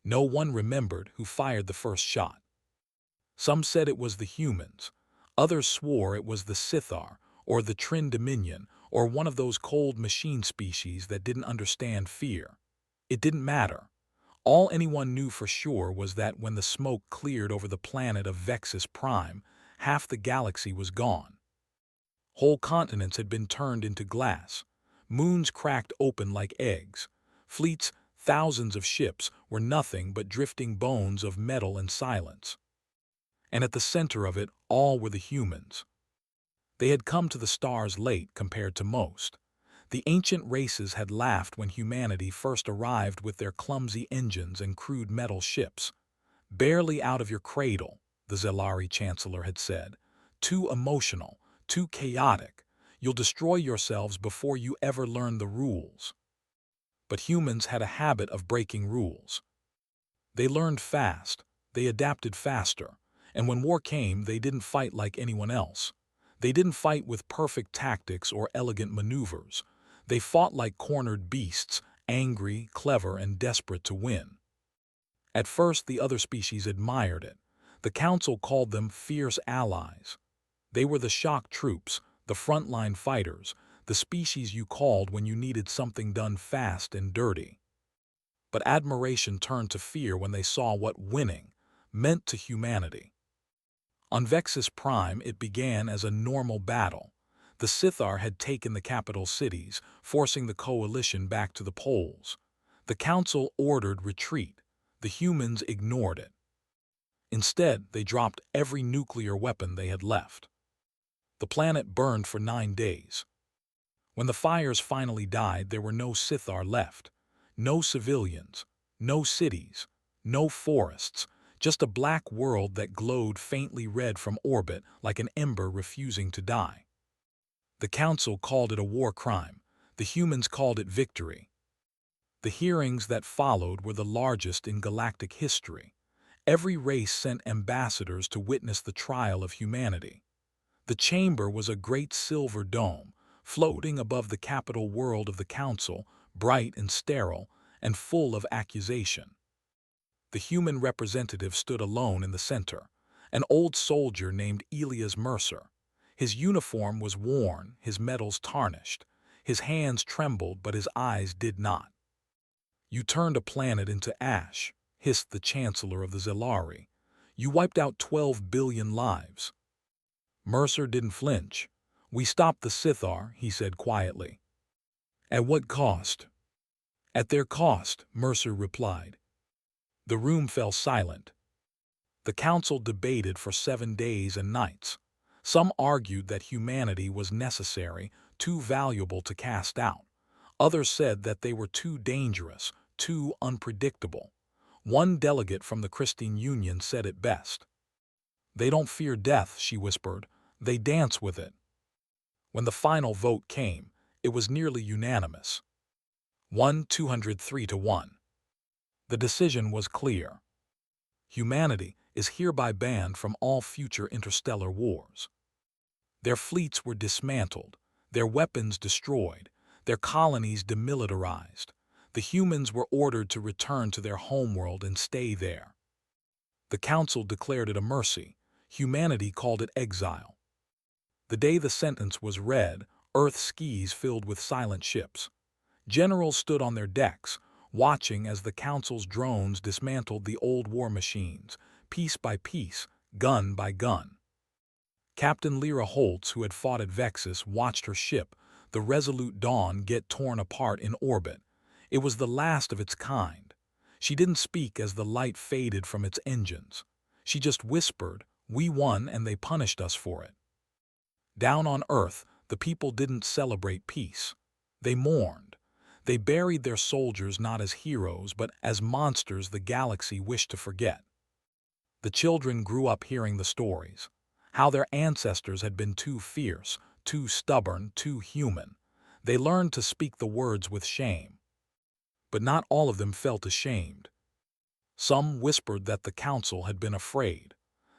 No one remembered who fired the first shot. Some said it was the humans. Others swore it was the Sithar, or the Trin Dominion, or one of those cold machine species that didn't understand fear. It didn't matter. All anyone knew for sure was that when the smoke cleared over the planet of Vexus Prime, half the galaxy was gone. Whole continents had been turned into glass. Moons cracked open like eggs. Fleets, thousands of ships, were nothing but drifting bones of metal and silence. And at the center of it all were the humans. They had come to the stars late compared to most. The ancient races had laughed when humanity first arrived with their clumsy engines and crude metal ships. Barely out of your cradle, the Zelari Chancellor had said. Too emotional, too chaotic. You'll destroy yourselves before you ever learn the rules. But humans had a habit of breaking rules. They learned fast, they adapted faster, and when war came, they didn't fight like anyone else. They didn't fight with perfect tactics or elegant maneuvers. They fought like cornered beasts, angry, clever, and desperate to win. At first, the other species admired it. The Council called them fierce allies. They were the shock troops, the frontline fighters, the species you called when you needed something done fast and dirty. But admiration turned to fear when they saw what winning meant to humanity. On Vexus Prime, it began as a normal battle. The Sithar had taken the capital cities, forcing the coalition back to the poles. The Council ordered retreat. The humans ignored it. Instead, they dropped every nuclear weapon they had left. The planet burned for 9 days. When the fires finally died, there were no Sithar left. No civilians, no cities, no forests, just a black world that glowed faintly red from orbit like an ember refusing to die. The Council called it a war crime. The humans called it victory. The hearings that followed were the largest in galactic history. Every race sent ambassadors to witness the trial of humanity. The chamber was a great silver dome, floating above the capital world of the Council, bright and sterile, and full of accusation. The human representative stood alone in the center, an old soldier named Elias Mercer. His uniform was worn, his medals tarnished. His hands trembled, but his eyes did not. "You turned a planet into ash," hissed the Chancellor of the Zelari. "You wiped out 12 billion lives." Mercer didn't flinch. "We stopped the Sithar," he said quietly. "At what cost?" "At their cost," Mercer replied. The room fell silent. The Council debated for 7 days and nights. Some argued that humanity was necessary, too valuable to cast out. Others said that they were too dangerous, too unpredictable. One delegate from the Christine Union said it best. "They don't fear death," she whispered. "They dance with it." When the final vote came, it was nearly unanimous. 203 to 1. The decision was clear. Humanity is hereby banned from all future interstellar wars. Their fleets were dismantled, their weapons destroyed, their colonies demilitarized. The humans were ordered to return to their homeworld and stay there. The Council declared it a mercy. Humanity called it exile. The day the sentence was read, Earth skis filled with silent ships. Generals stood on their decks, watching as the Council's drones dismantled the old war machines, piece by piece, gun by gun. Captain Lyra Holtz, who had fought at Vexus, watched her ship, the Resolute Dawn, get torn apart in orbit. It was the last of its kind. She didn't speak as the light faded from its engines. She just whispered, "We won and they punished us for it." Down on Earth, the people didn't celebrate peace. They mourned. They buried their soldiers not as heroes, but as monsters the galaxy wished to forget. The children grew up hearing the stories, how their ancestors had been too fierce, too stubborn, too human. They learned to speak the words with shame. But not all of them felt ashamed. Some whispered that the Council had been afraid,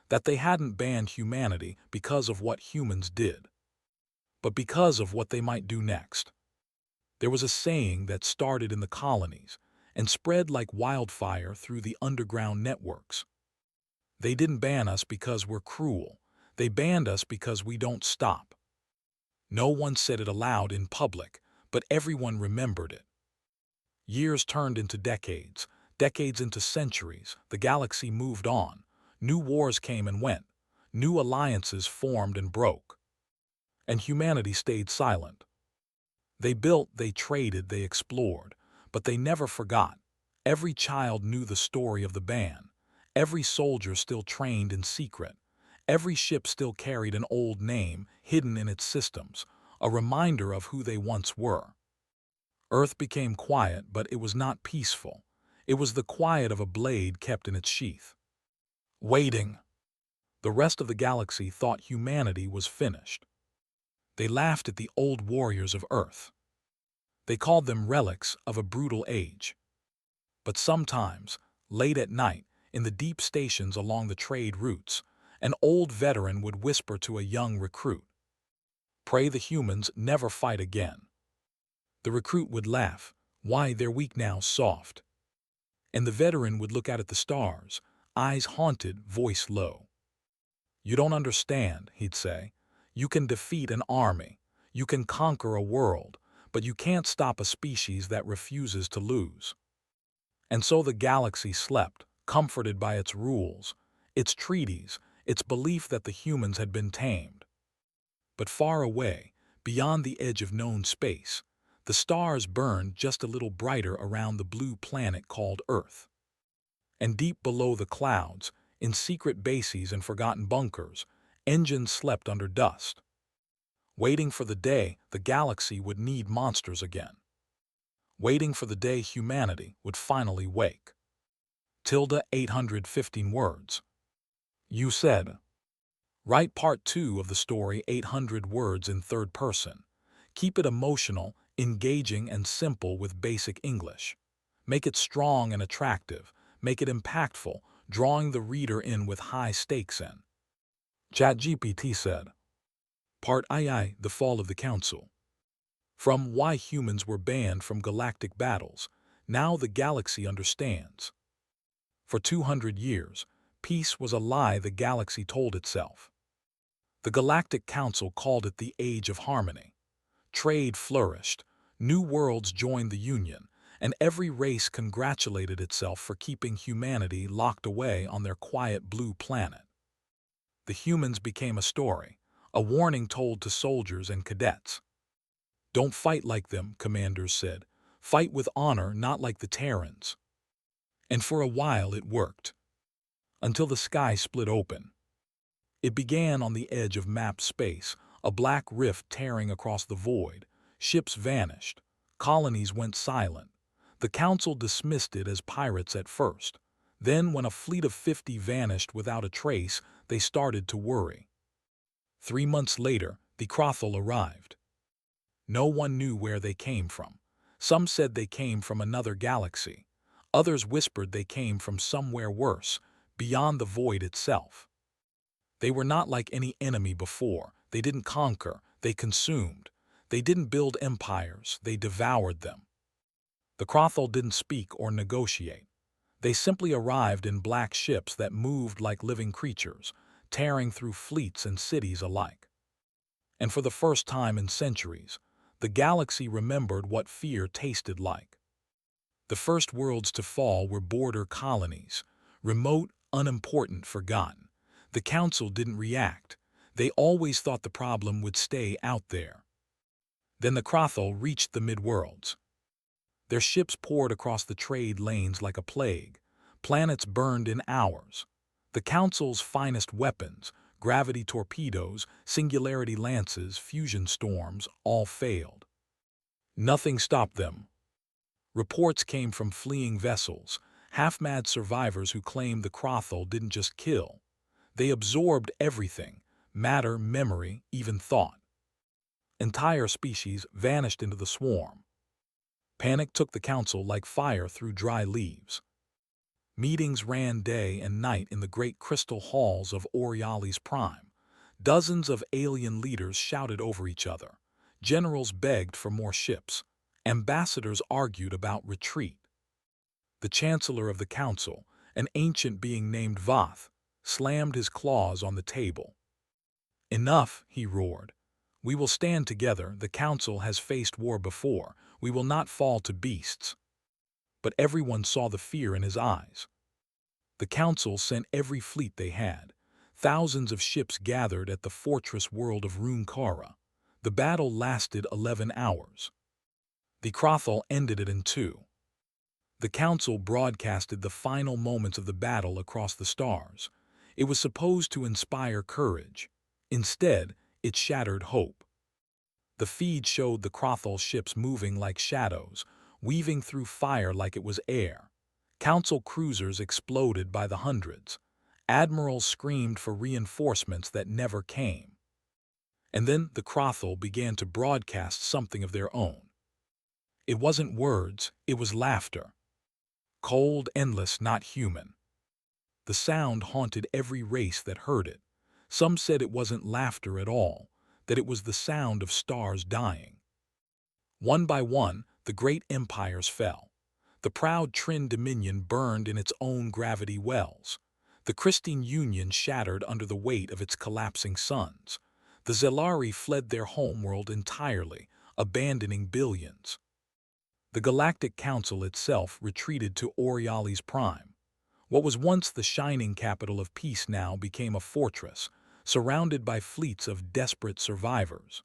that they hadn't banned humanity because of what humans did, but because of what they might do next. There was a saying that started in the colonies, and spread like wildfire through the underground networks. They didn't ban us because we're cruel. They banned us because we don't stop. No one said it aloud in public, but everyone remembered it. Years turned into decades, decades into centuries. The galaxy moved on. New wars came and went. New alliances formed and broke. And humanity stayed silent. They built, they traded, they explored, but they never forgot. Every child knew the story of the ban. Every soldier still trained in secret. Every ship still carried an old name hidden in its systems, a reminder of who they once were. Earth became quiet, but it was not peaceful. It was the quiet of a blade kept in its sheath. Waiting. The rest of the galaxy thought humanity was finished. They laughed at the old warriors of Earth. They called them relics of a brutal age. But sometimes, late at night, in the deep stations along the trade routes, an old veteran would whisper to a young recruit, "Pray the humans never fight again." The recruit would laugh, "Why, they're weak now, soft." And the veteran would look out at the stars, eyes haunted, voice low. "You don't understand," he'd say. "You can defeat an army. You can conquer a world, but you can't stop a species that refuses to lose." And so the galaxy slept, comforted by its rules, its treaties, its belief that the humans had been tamed. But far away, beyond the edge of known space, the stars burned just a little brighter around the blue planet called Earth. And deep below the clouds, in secret bases and forgotten bunkers, engines slept under dust, waiting for the day the galaxy would need monsters again, waiting for the day humanity would finally wake. 815 words. You said. Write part 2 of the story 800 words in third person. Keep it emotional, engaging, and simple with basic English. Make it strong and attractive. Make it impactful, drawing the reader in with high stakes in. ChatGPT said. Part II, The Fall of the Council. From Why Humans Were Banned from Galactic Battles, now the galaxy understands. For 200 years, peace was a lie the galaxy told itself. The Galactic Council called it the Age of Harmony. Trade flourished, new worlds joined the Union, and every race congratulated itself for keeping humanity locked away on their quiet blue planet. The humans became a story, a warning told to soldiers and cadets. Don't fight like them, commanders said. Fight with honor, not like the Terrans. And for a while it worked. Until the sky split open. It began on the edge of mapped space, a black rift tearing across the void. Ships vanished. Colonies went silent. The Council dismissed it as pirates at first. Then, when a fleet of 50 vanished without a trace, they started to worry. 3 months later, the Crothel arrived. No one knew where they came from. Some said they came from another galaxy. Others whispered they came from somewhere worse, beyond the void itself. They were not like any enemy before. They didn't conquer, they consumed. They didn't build empires, they devoured them. The Crothel didn't speak or negotiate. They simply arrived in black ships that moved like living creatures, tearing through fleets and cities alike. And for the first time in centuries, the galaxy remembered what fear tasted like. The first worlds to fall were border colonies, remote, unimportant, forgotten. The Council didn't react. They always thought the problem would stay out there. Then the Crothel reached the midworlds. Their ships poured across the trade lanes like a plague. Planets burned in hours. The Council's finest weapons, gravity torpedoes, singularity lances, fusion storms, all failed. Nothing stopped them. Reports came from fleeing vessels, half-mad survivors who claimed the Crothel didn't just kill. They absorbed everything, matter, memory, even thought. Entire species vanished into the swarm. Panic took the Council like fire through dry leaves. Meetings ran day and night in the great crystal halls of Oriali's Prime. Dozens of alien leaders shouted over each other. Generals begged for more ships. Ambassadors argued about retreat. The Chancellor of the Council, an ancient being named Voth, slammed his claws on the table. "Enough," he roared. "We will stand together. The Council has faced war before. We will not fall to beasts." But everyone saw the fear in his eyes. The Council sent every fleet they had. Thousands of ships gathered at the fortress world of Kara. The battle lasted 11 hours. The Crothal ended it in 2. The Council broadcasted the final moments of the battle across the stars. It was supposed to inspire courage. Instead, it shattered hope. The feed showed the Crothal ships moving like shadows, weaving through fire like it was air. Council cruisers exploded by the hundreds. Admirals screamed for reinforcements that never came. And then the Crothal began to broadcast something of their own. It wasn't words, it was laughter. Cold, endless, not human. The sound haunted every race that heard it. Some said it wasn't laughter at all, that it was the sound of stars dying. One by one, the great empires fell. The proud Trin Dominion burned in its own gravity wells. The Christine Union shattered under the weight of its collapsing suns. The Zelari fled their homeworld entirely, abandoning billions. The Galactic Council itself retreated to Oriali's prime. What was once the shining capital of peace now became a fortress, surrounded by fleets of desperate survivors.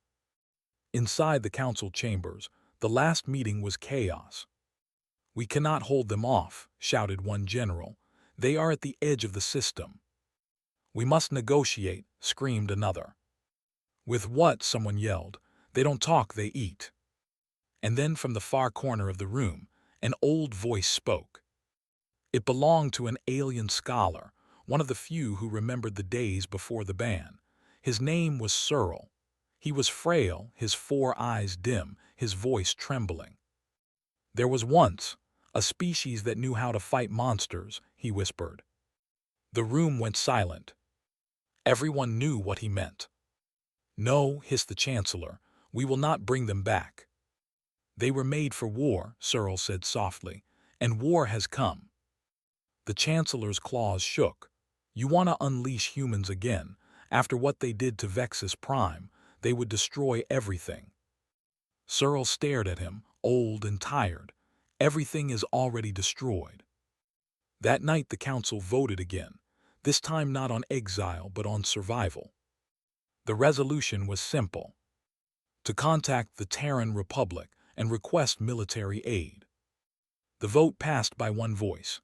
Inside the council chambers, the last meeting was chaos. "We cannot hold them off," shouted one general. "They are at the edge of the system." "We must negotiate," screamed another. "With what?" someone yelled. "They don't talk, they eat." And then from the far corner of the room, an old voice spoke. It belonged to an alien scholar, one of the few who remembered the days before the ban. His name was Searle. He was frail, his 4 eyes dim, his voice trembling. "There was once a species that knew how to fight monsters," he whispered. The room went silent. Everyone knew what he meant. "No," hissed the Chancellor, "we will not bring them back." "They were made for war," Searle said softly, "and war has come." The Chancellor's claws shook. "You want to unleash humans again? After what they did to Vexus Prime, they would destroy everything." Searle stared at him, old and tired. "Everything is already destroyed." That night the council voted again, this time not on exile but on survival. The resolution was simple: to contact the Terran Republic and request military aid. The vote passed by one voice.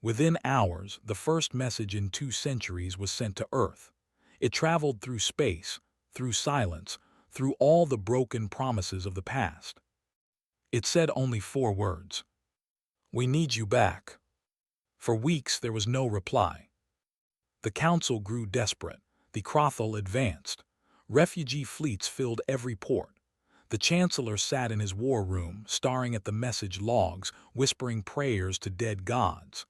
Within hours, the first message in 2 centuries was sent to Earth. It traveled through space, through silence, through all the broken promises of the past. It said only 4 words: "We need you back." For weeks there was no reply. The council grew desperate. The Crothal advanced. Refugee fleets filled every port. The Chancellor sat in his war room, staring at the message logs, whispering prayers to dead gods.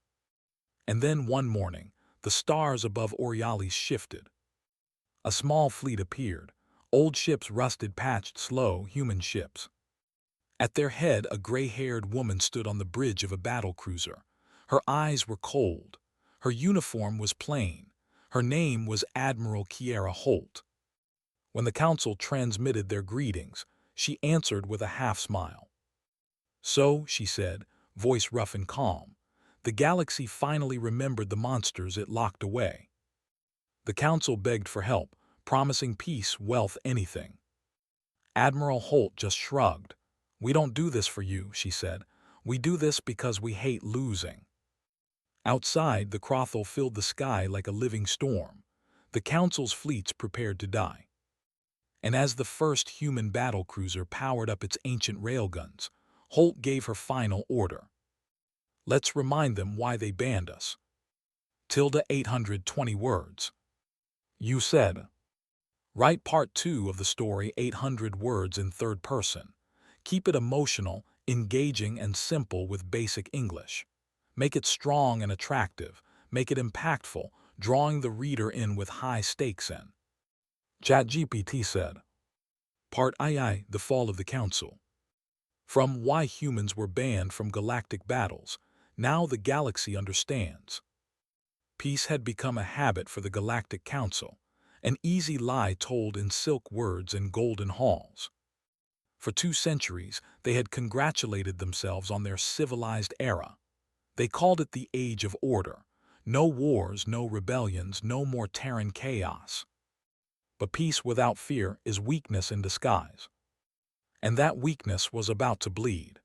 And then one morning, the stars above Orialis shifted. A small fleet appeared. Old ships rusted, patched, slow, human ships. At their head, a gray-haired woman stood on the bridge of a battlecruiser. Her eyes were cold. Her uniform was plain. Her name was Admiral Kiera Holt. When the council transmitted their greetings, she answered with a half-smile. "So," she said, voice rough and calm, "the galaxy finally remembered the monsters it locked away." The council begged for help, promising peace, wealth, anything. Admiral Holt just shrugged. "We don't do this for you," she said. "We do this because we hate losing." Outside, the Crothal filled the sky like a living storm. The council's fleets prepared to die. And as the first human battlecruiser powered up its ancient railguns, Holt gave her final order. "Let's remind them why they banned us." 820 words. You said. Write part 2 of the story 800 words in third person. Keep it emotional, engaging, and simple with basic English. Make it strong and attractive. Make it impactful, drawing the reader in with high stakes in. ChatGPT said. Part II, The Fall of the Council. From Why Humans Were Banned from Galactic Battles, Now the galaxy understands. Peace had become a habit for the Galactic Council, an easy lie told in silk words and golden halls. For 2 centuries, they had congratulated themselves on their civilized era. They called it the Age of Order. No wars, no rebellions, no more Terran chaos. But peace without fear is weakness in disguise. And that weakness was about to bleed.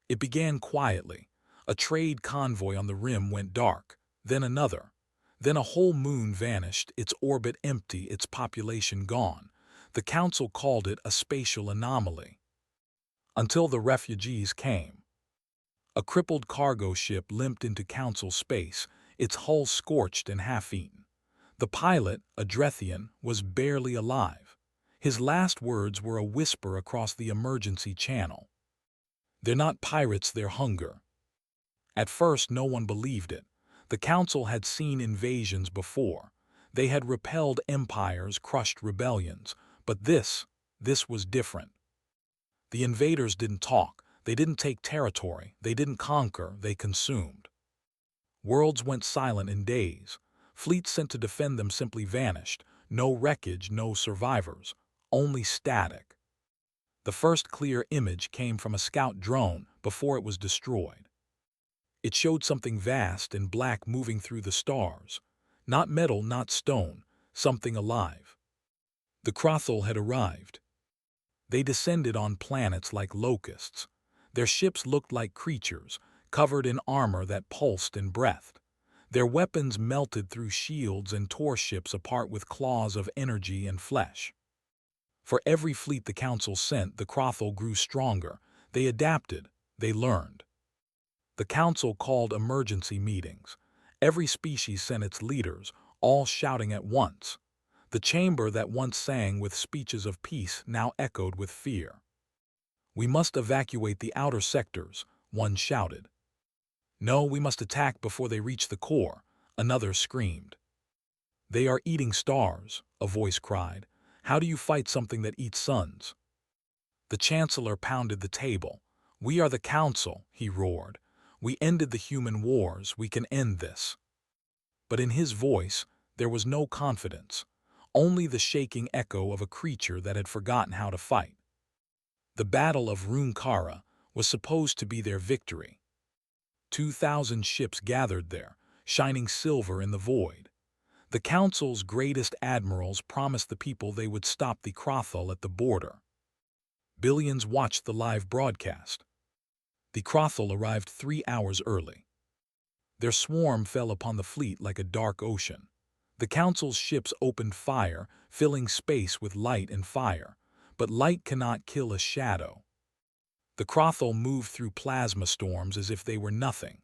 It began quietly. A trade convoy on the rim went dark, then another. Then a whole moon vanished, its orbit empty, its population gone. The Council called it a spatial anomaly. Until the refugees came. A crippled cargo ship limped into Council space, its hull scorched and half-eaten. The pilot, a Drethian, was barely alive. His last words were a whisper across the emergency channel. "They're not pirates, they're hunger." At first, no one believed it. The Council had seen invasions before. They had repelled empires, crushed rebellions. But this was different. The invaders didn't talk. They didn't take territory. They didn't conquer. They consumed. Worlds went silent in days. Fleets sent to defend them simply vanished. No wreckage, no survivors. Only static. The first clear image came from a scout drone before it was destroyed. It showed something vast and black moving through the stars. Not metal, not stone, something alive. The Crothul had arrived. They descended on planets like locusts. Their ships looked like creatures, covered in armor that pulsed and breathed. Their weapons melted through shields and tore ships apart with claws of energy and flesh. For every fleet the Council sent, the Crothul grew stronger. They adapted. They learned. The Council called emergency meetings. Every species sent its leaders, all shouting at once. The chamber that once sang with speeches of peace now echoed with fear. "We must evacuate the outer sectors," one shouted. "No, we must attack before they reach the core," another screamed. "They are eating stars," a voice cried. "How do you fight something that eats suns?" The Chancellor pounded the table. "We are the Council," he roared. "We ended the human wars. We can end this." But in his voice, there was no confidence. Only the shaking echo of a creature that had forgotten how to fight. The Battle of Runkara was supposed to be their victory. 2,000 ships gathered there, shining silver in the void. The Council's greatest admirals promised the people they would stop the Crothul at the border. Billions watched the live broadcast. The Crothul arrived 3 hours early. Their swarm fell upon the fleet like a dark ocean. The Council's ships opened fire, filling space with light and fire. But light cannot kill a shadow. The Crothul moved through plasma storms as if they were nothing.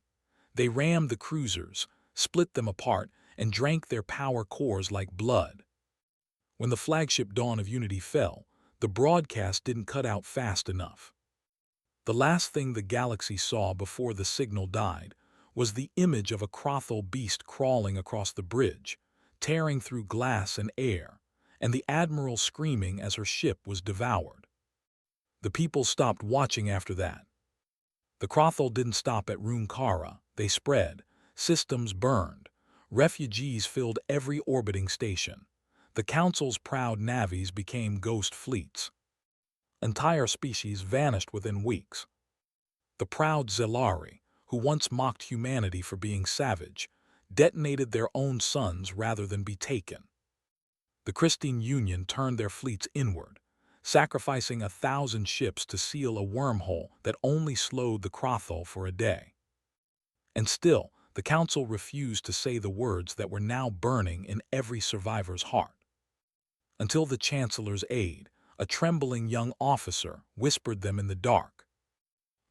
They rammed the cruisers, split them apart, and drank their power cores like blood. When the flagship Dawn of Unity fell, the broadcast didn't cut out fast enough. The last thing the galaxy saw before the signal died was the image of a Crothul beast crawling across the bridge, tearing through glass and air, and the Admiral screaming as her ship was devoured. The people stopped watching after that. The Crothul didn't stop at Runkara. They spread. Systems burned. Refugees filled every orbiting station. The Council's proud navies became ghost fleets. Entire species vanished within weeks. The proud Zelari, who once mocked humanity for being savage, detonated their own suns rather than be taken. The Christine Union turned their fleets inward, sacrificing 1,000 ships to seal a wormhole that only slowed the Crothul for a day. And still, the Council refused to say the words that were now burning in every survivor's heart. Until the Chancellor's aide, a trembling young officer, whispered them in the dark.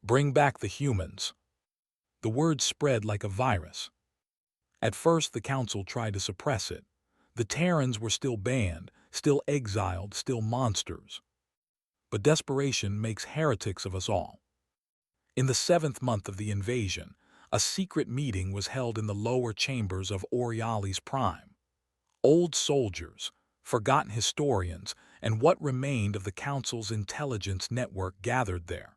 "Bring back the humans." The word spread like a virus. At first, the Council tried to suppress it. The Terrans were still banned, still exiled, still monsters. But desperation makes heretics of us all. In the 7th month of the invasion, a secret meeting was held in the lower chambers of Oriali's Prime. Old soldiers, forgotten historians, and what remained of the Council's intelligence network gathered there.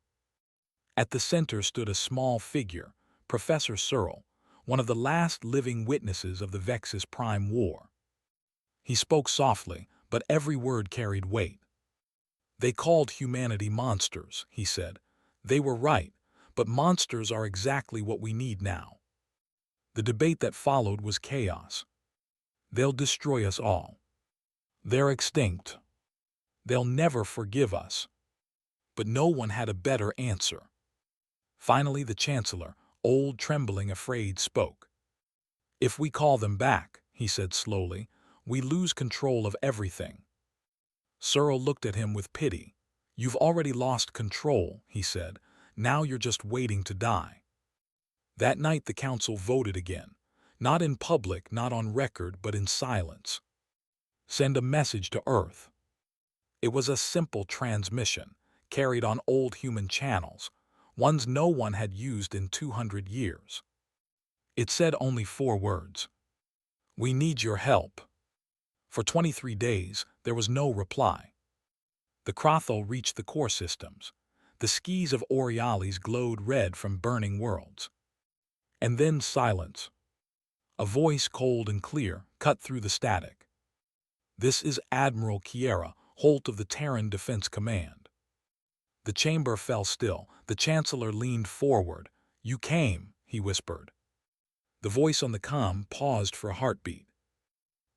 At the center stood a small figure, Professor Searle, one of the last living witnesses of the Vexus Prime War. He spoke softly, but every word carried weight. They called humanity monsters, he said. They were right, but monsters are exactly what we need now. The debate that followed was chaos. They'll destroy us all. They're extinct. They'll never forgive us. But no one had a better answer. Finally, the Chancellor, old, trembling, afraid, spoke. If we call them back, he said slowly, we lose control of everything. Searle looked at him with pity. You've already lost control, he said. Now you're just waiting to die. That night the council voted again. Not in public, not on record, but in silence. Send a message to Earth. It was a simple transmission, carried on old human channels, ones no one had used in 200 years. It said only 4 words. We need your help. For 23 days, there was no reply. The Crothal reached the core systems. The skis of Orialis glowed red from burning worlds. And then silence. A voice, cold and clear, cut through the static. This is Admiral Kiera, Holt of the Terran Defense Command. The chamber fell still. The Chancellor leaned forward. You came, he whispered. The voice on the comm paused for a heartbeat.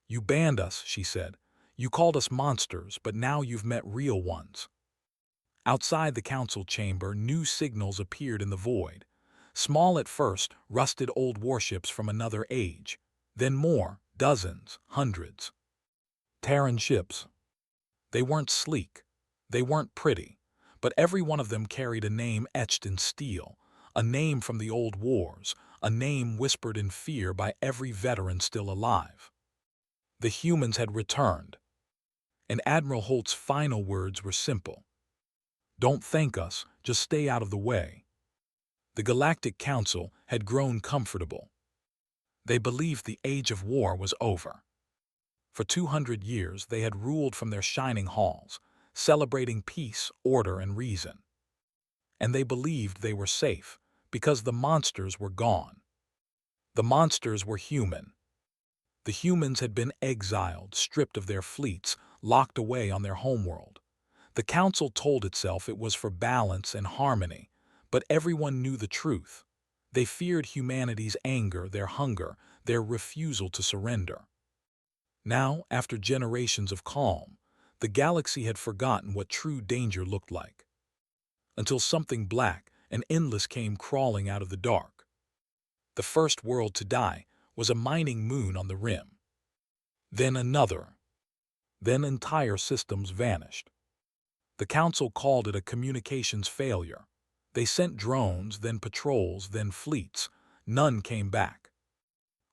You banned us, she said. You called us monsters, but now you've met real ones. Outside the council chamber, new signals appeared in the void. Small at first, rusted old warships from another age. Then more, dozens, hundreds. Terran ships. They weren't sleek. They weren't pretty. But every one of them carried a name etched in steel, a name from the old wars, a name whispered in fear by every veteran still alive. The humans had returned. And Admiral Holt's final words were simple. Don't thank us, just stay out of the way. The Galactic Council had grown comfortable. They believed the age of war was over. For 200 years they had ruled from their shining halls, celebrating peace, order, and reason. And they believed they were safe, because the monsters were gone. The monsters were human. The humans had been exiled, stripped of their fleets, locked away on their homeworld. The Council told itself it was for balance and harmony, but everyone knew the truth. They feared humanity's anger, their hunger, their refusal to surrender. Now, after generations of calm, the galaxy had forgotten what true danger looked like. Until something black and endless came crawling out of the dark. The first world to die was a mining moon on the rim. Then another. Then entire systems vanished. The Council called it a communications failure. They sent drones, then patrols, then fleets. None came back.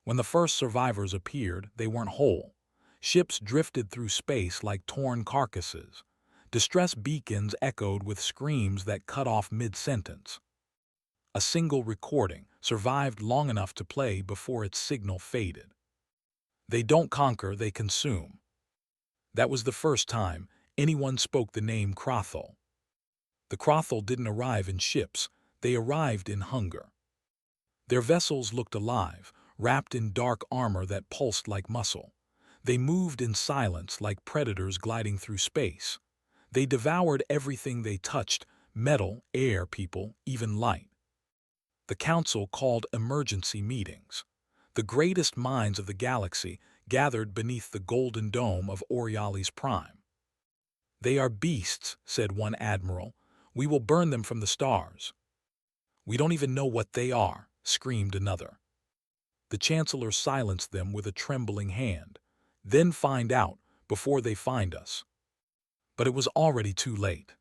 When the first survivors appeared, they weren't whole. Ships drifted through space like torn carcasses. Distress beacons echoed with screams that cut off mid-sentence. A single recording survived long enough to play before its signal faded. They don't conquer, they consume. That was the first time anyone spoke the name Crothal. The Crothal didn't arrive in ships, they arrived in hunger. Their vessels looked alive, wrapped in dark armor that pulsed like muscle. They moved in silence like predators gliding through space. They devoured everything they touched, metal, air, people, even light. The Council called emergency meetings. The greatest minds of the galaxy gathered beneath the golden dome of Orialis Prime. They are beasts, said one admiral. We will burn them from the stars. We don't even know what they are, screamed another. The Chancellor silenced them with a trembling hand. Then find out, before they find us. But it was already too late.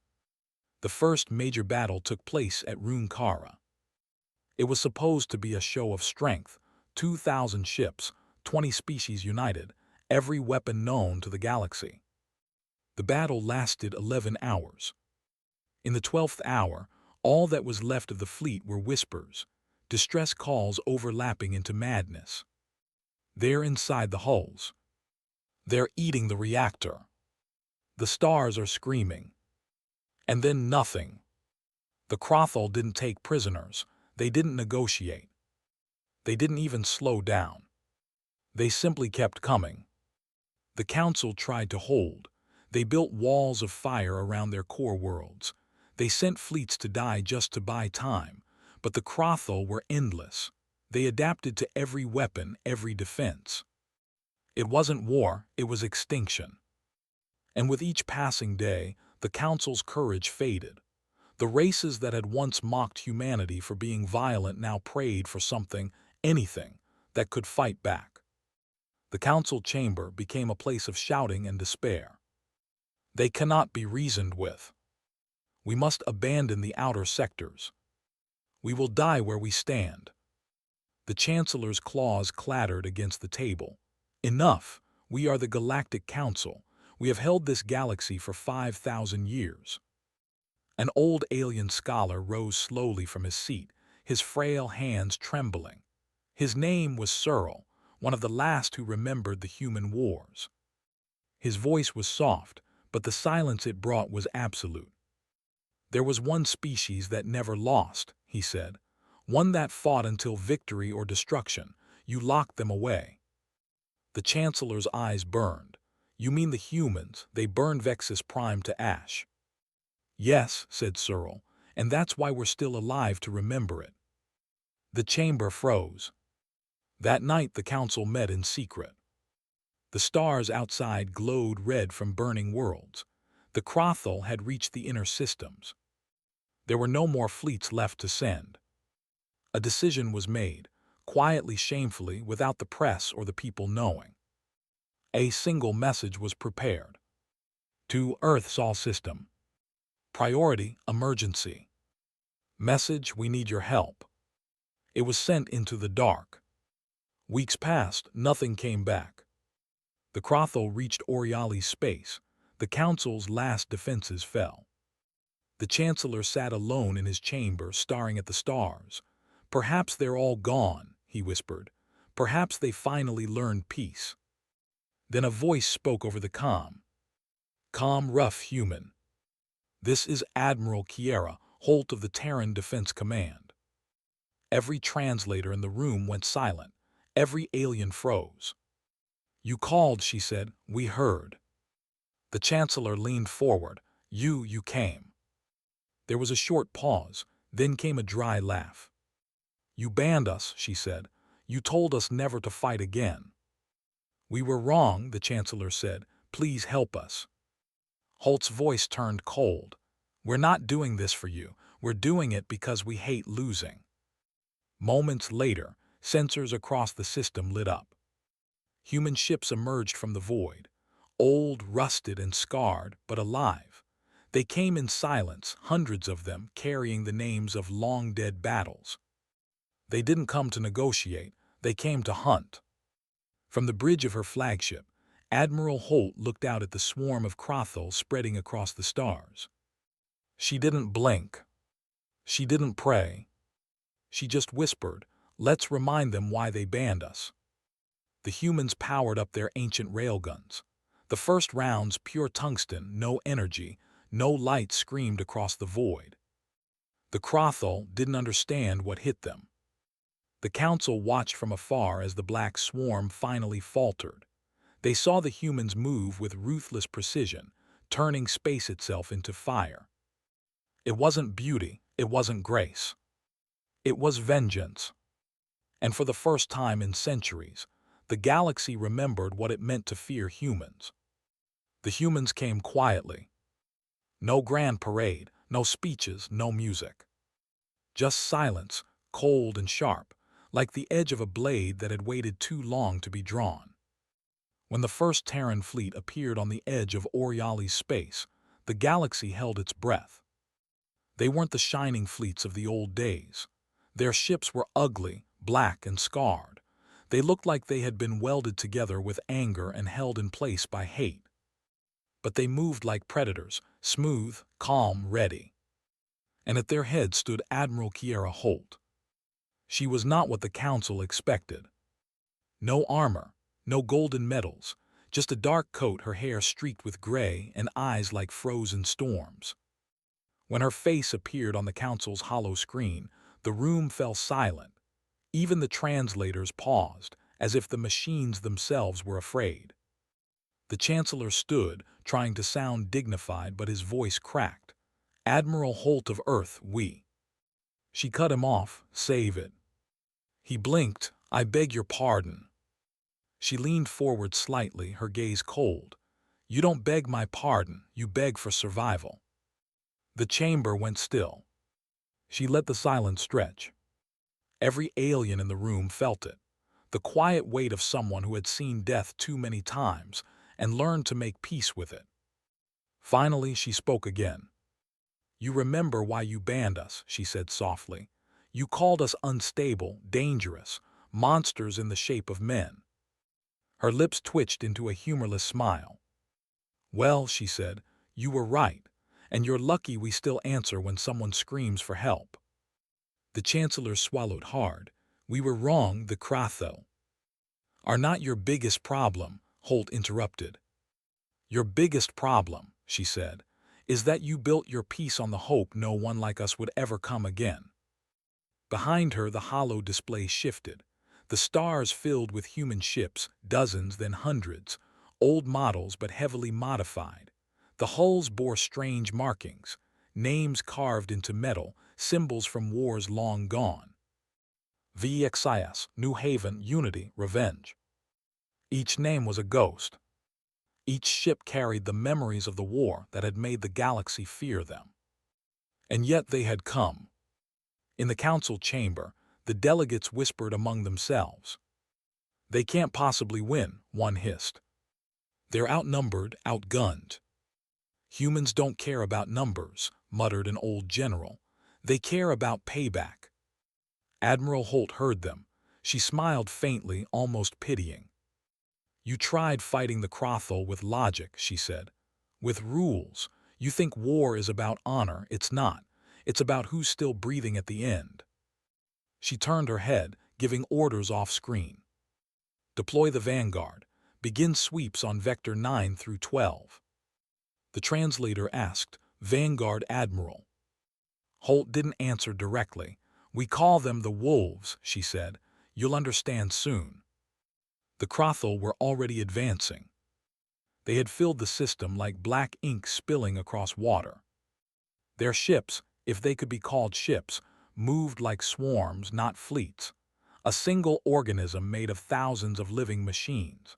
The first major battle took place at Runkara. It was supposed to be a show of strength, 2,000 ships, 20 species united, every weapon known to the galaxy. The battle lasted 11 hours. In the 12th hour, all that was left of the fleet were whispers, distress calls overlapping into madness. They're inside the hulls. They're eating the reactor. The stars are screaming. And then nothing. The Crothal didn't take prisoners. They didn't negotiate. They didn't even slow down. They simply kept coming. The council tried to hold. They built walls of fire around their core worlds. They sent fleets to die just to buy time. But the Crothul were endless. They adapted to every weapon, every defense. It wasn't war, it was extinction. And with each passing day, the council's courage faded. The races that had once mocked humanity for being violent now prayed for something, anything, that could fight back. The council chamber became a place of shouting and despair. They cannot be reasoned with. We must abandon the outer sectors. We will die where we stand. The Chancellor's claws clattered against the table. Enough! We are the Galactic Council. We have held this galaxy for 5,000 years. An old alien scholar rose slowly from his seat, his frail hands trembling. His name was Searle, one of the last who remembered the human wars. His voice was soft, but the silence it brought was absolute. There was one species that never lost, he said. One that fought until victory or destruction. You locked them away. The Chancellor's eyes burned. You mean the humans? They burned Vexus Prime to ash. Yes, said Searle, and that's why we're still alive to remember it. The chamber froze. That night the council met in secret. The stars outside glowed red from burning worlds. The Crothul had reached the inner systems. There were no more fleets left to send. A decision was made, quietly, shamefully, without the press or the people knowing. A single message was prepared. To Earth's all system. Priority, emergency. Message, we need your help. It was sent into the dark. Weeks passed, nothing came back. The Crothul reached Oriali's space. The Council's last defenses fell. The Chancellor sat alone in his chamber, staring at the stars. Perhaps they're all gone, he whispered. Perhaps they finally learned peace. Then a voice spoke over the calm. Calm, rough human. This is Admiral Kiera, Holt of the Terran Defense Command. Every translator in the room went silent. Every alien froze. You called, she said. We heard. The Chancellor leaned forward. You came. There was a short pause, then came a dry laugh. You banned us, she said. You told us never to fight again. We were wrong, the Chancellor said. Please help us. Holt's voice turned cold. We're not doing this for you. We're doing it because we hate losing. Moments later, sensors across the system lit up. Human ships emerged from the void, old, rusted, and scarred, but alive. They came in silence, hundreds of them, carrying the names of long-dead battles. They didn't come to negotiate, they came to hunt. From the bridge of her flagship, Admiral Holt looked out at the swarm of Crothul spreading across the stars. She didn't blink. She didn't pray. She just whispered, let's remind them why they banned us. The humans powered up their ancient railguns. The first rounds pure tungsten, no energy, no light screamed across the void. The Crothul didn't understand what hit them. The Council watched from afar as the black swarm finally faltered. They saw the humans move with ruthless precision, turning space itself into fire. It wasn't beauty, it wasn't grace. It was vengeance. And for the first time in centuries, the galaxy remembered what it meant to fear humans. The humans came quietly. No grand parade, no speeches, no music. Just silence, cold and sharp, like the edge of a blade that had waited too long to be drawn. When the first Terran fleet appeared on the edge of Oriali's space, the galaxy held its breath. They weren't the shining fleets of the old days. Their ships were ugly, black, and scarred. They looked like they had been welded together with anger and held in place by hate. But they moved like predators, smooth, calm, ready. And at their head stood Admiral Kiera Holt. She was not what the Council expected. No armor, no golden medals, just a dark coat, her hair streaked with gray, and eyes like frozen storms. When her face appeared on the Council's hollow screen, The room fell silent. Even the translators paused, as if the machines themselves were afraid. The Chancellor stood, trying to sound dignified, but his voice cracked. "Admiral Holt of Earth, we." She cut him off. "Save it." He blinked. "I beg your pardon." She leaned forward slightly, her gaze cold. "You don't beg my pardon, you beg for survival." The chamber went still. She let the silence stretch. Every alien in the room felt it, the quiet weight of someone who had seen death too many times and learned to make peace with it. Finally, she spoke again. "You remember why you banned us," she said softly. "You called us unstable, dangerous, monsters in the shape of men." Her lips twitched into a humorless smile. "Well," she said, "you were right, and you're lucky we still answer when someone screams for help." The Chancellor swallowed hard. "We were wrong, the Kratho." "Are not your biggest problem," Holt interrupted. "Your biggest problem," she said, "is that you built your peace on the hope no one like us would ever come again." Behind her, the hollow display shifted. The stars filled with human ships, dozens, then hundreds, old models but heavily modified. The hulls bore strange markings, names carved into metal, symbols from wars long gone. VXIS, New Haven, Unity, Revenge. Each name was a ghost. Each ship carried the memories of the war that had made the galaxy fear them. And yet they had come. In the council chamber, the delegates whispered among themselves. "They can't possibly win," one hissed. "They're outnumbered, outgunned." "Humans don't care about numbers," muttered an old general. "They care about payback." Admiral Holt heard them. She smiled faintly, almost pitying. "You tried fighting the Krothal with logic," she said. "With rules. You think war is about honor. It's not. It's about who's still breathing at the end." She turned her head, giving orders off-screen. "Deploy the Vanguard. Begin sweeps on Vector 9 through 12. The translator asked, "Vanguard Admiral." Holt didn't answer directly. "We call them the Wolves," she said. "You'll understand soon." The Krothal were already advancing. They had filled the system like black ink spilling across water. Their ships, if they could be called ships, moved like swarms, not fleets, a single organism made of thousands of living machines.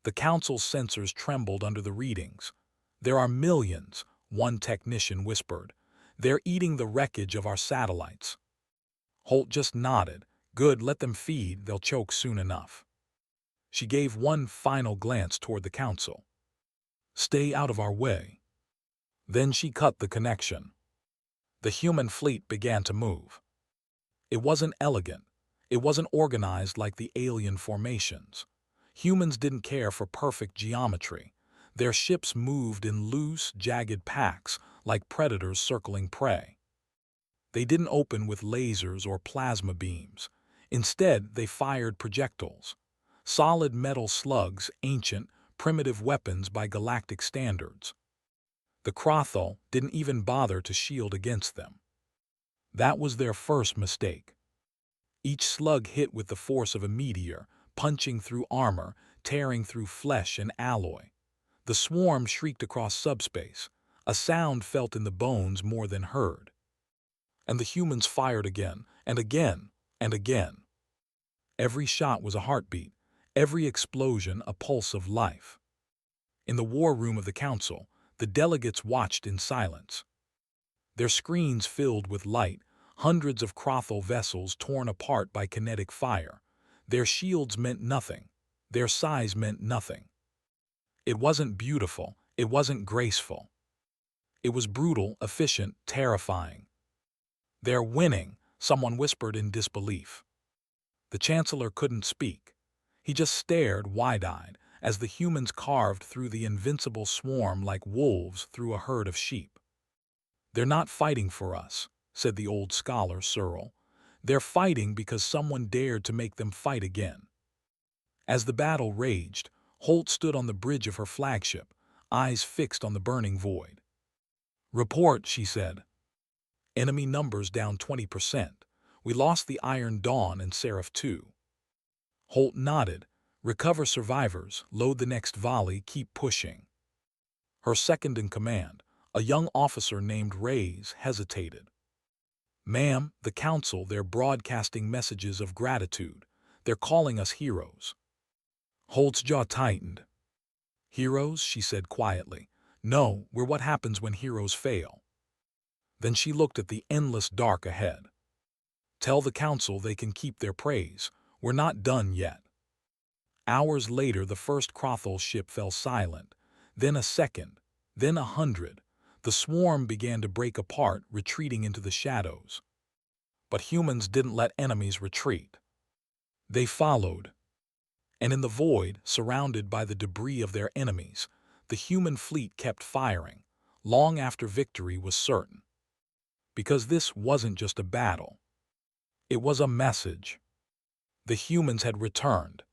The council's sensors trembled under the readings. "There are millions," one technician whispered. "They're eating the wreckage of our satellites." Holt just nodded. "Good, let them feed, they'll choke soon enough." She gave one final glance toward the council. "Stay out of our way." Then she cut the connection. The human fleet began to move. It wasn't elegant. It wasn't organized like the alien formations. Humans didn't care for perfect geometry. Their ships moved in loose, jagged packs, like predators circling prey. They didn't open with lasers or plasma beams. Instead, they fired projectiles. Solid metal slugs, ancient, primitive weapons by galactic standards. The Krothal didn't even bother to shield against them. That was their first mistake. Each slug hit with the force of a meteor, punching through armor, tearing through flesh and alloy. The swarm shrieked across subspace, a sound felt in the bones more than heard. And the humans fired again, and again, and again. Every shot was a heartbeat, every explosion a pulse of life. In the war room of the council, the delegates watched in silence. Their screens filled with light, hundreds of Krothal vessels torn apart by kinetic fire. Their shields meant nothing. Their size meant nothing. It wasn't beautiful. It wasn't graceful. It was brutal, efficient, terrifying. "They're winning," someone whispered in disbelief. The Chancellor couldn't speak. He just stared wide-eyed as the humans carved through the invincible swarm like wolves through a herd of sheep. "They're not fighting for us," said the old scholar Searle. "They're fighting because someone dared to make them fight again." As the battle raged, Holt stood on the bridge of her flagship, eyes fixed on the burning void. "Report," she said. "Enemy numbers down 20%. We lost the Iron Dawn and Seraph too. Holt nodded. Recover survivors, load the next volley, keep pushing. Her second-in-command, a young officer named Reyes, hesitated. Ma'am, the council, they're broadcasting messages of gratitude. They're calling us heroes. Holt's jaw tightened. Heroes, she said quietly. No, we're what happens when heroes fail. Then she looked at the endless dark ahead. Tell the council they can keep their praise. We're not done yet. Hours later, the first Crothall ship fell silent, then a second, then 100. The swarm began to break apart, retreating into the shadows. But humans didn't let enemies retreat. They followed. And in the void, surrounded by the debris of their enemies, the human fleet kept firing, long after victory was certain. Because this wasn't just a battle. It was a message. The humans had returned.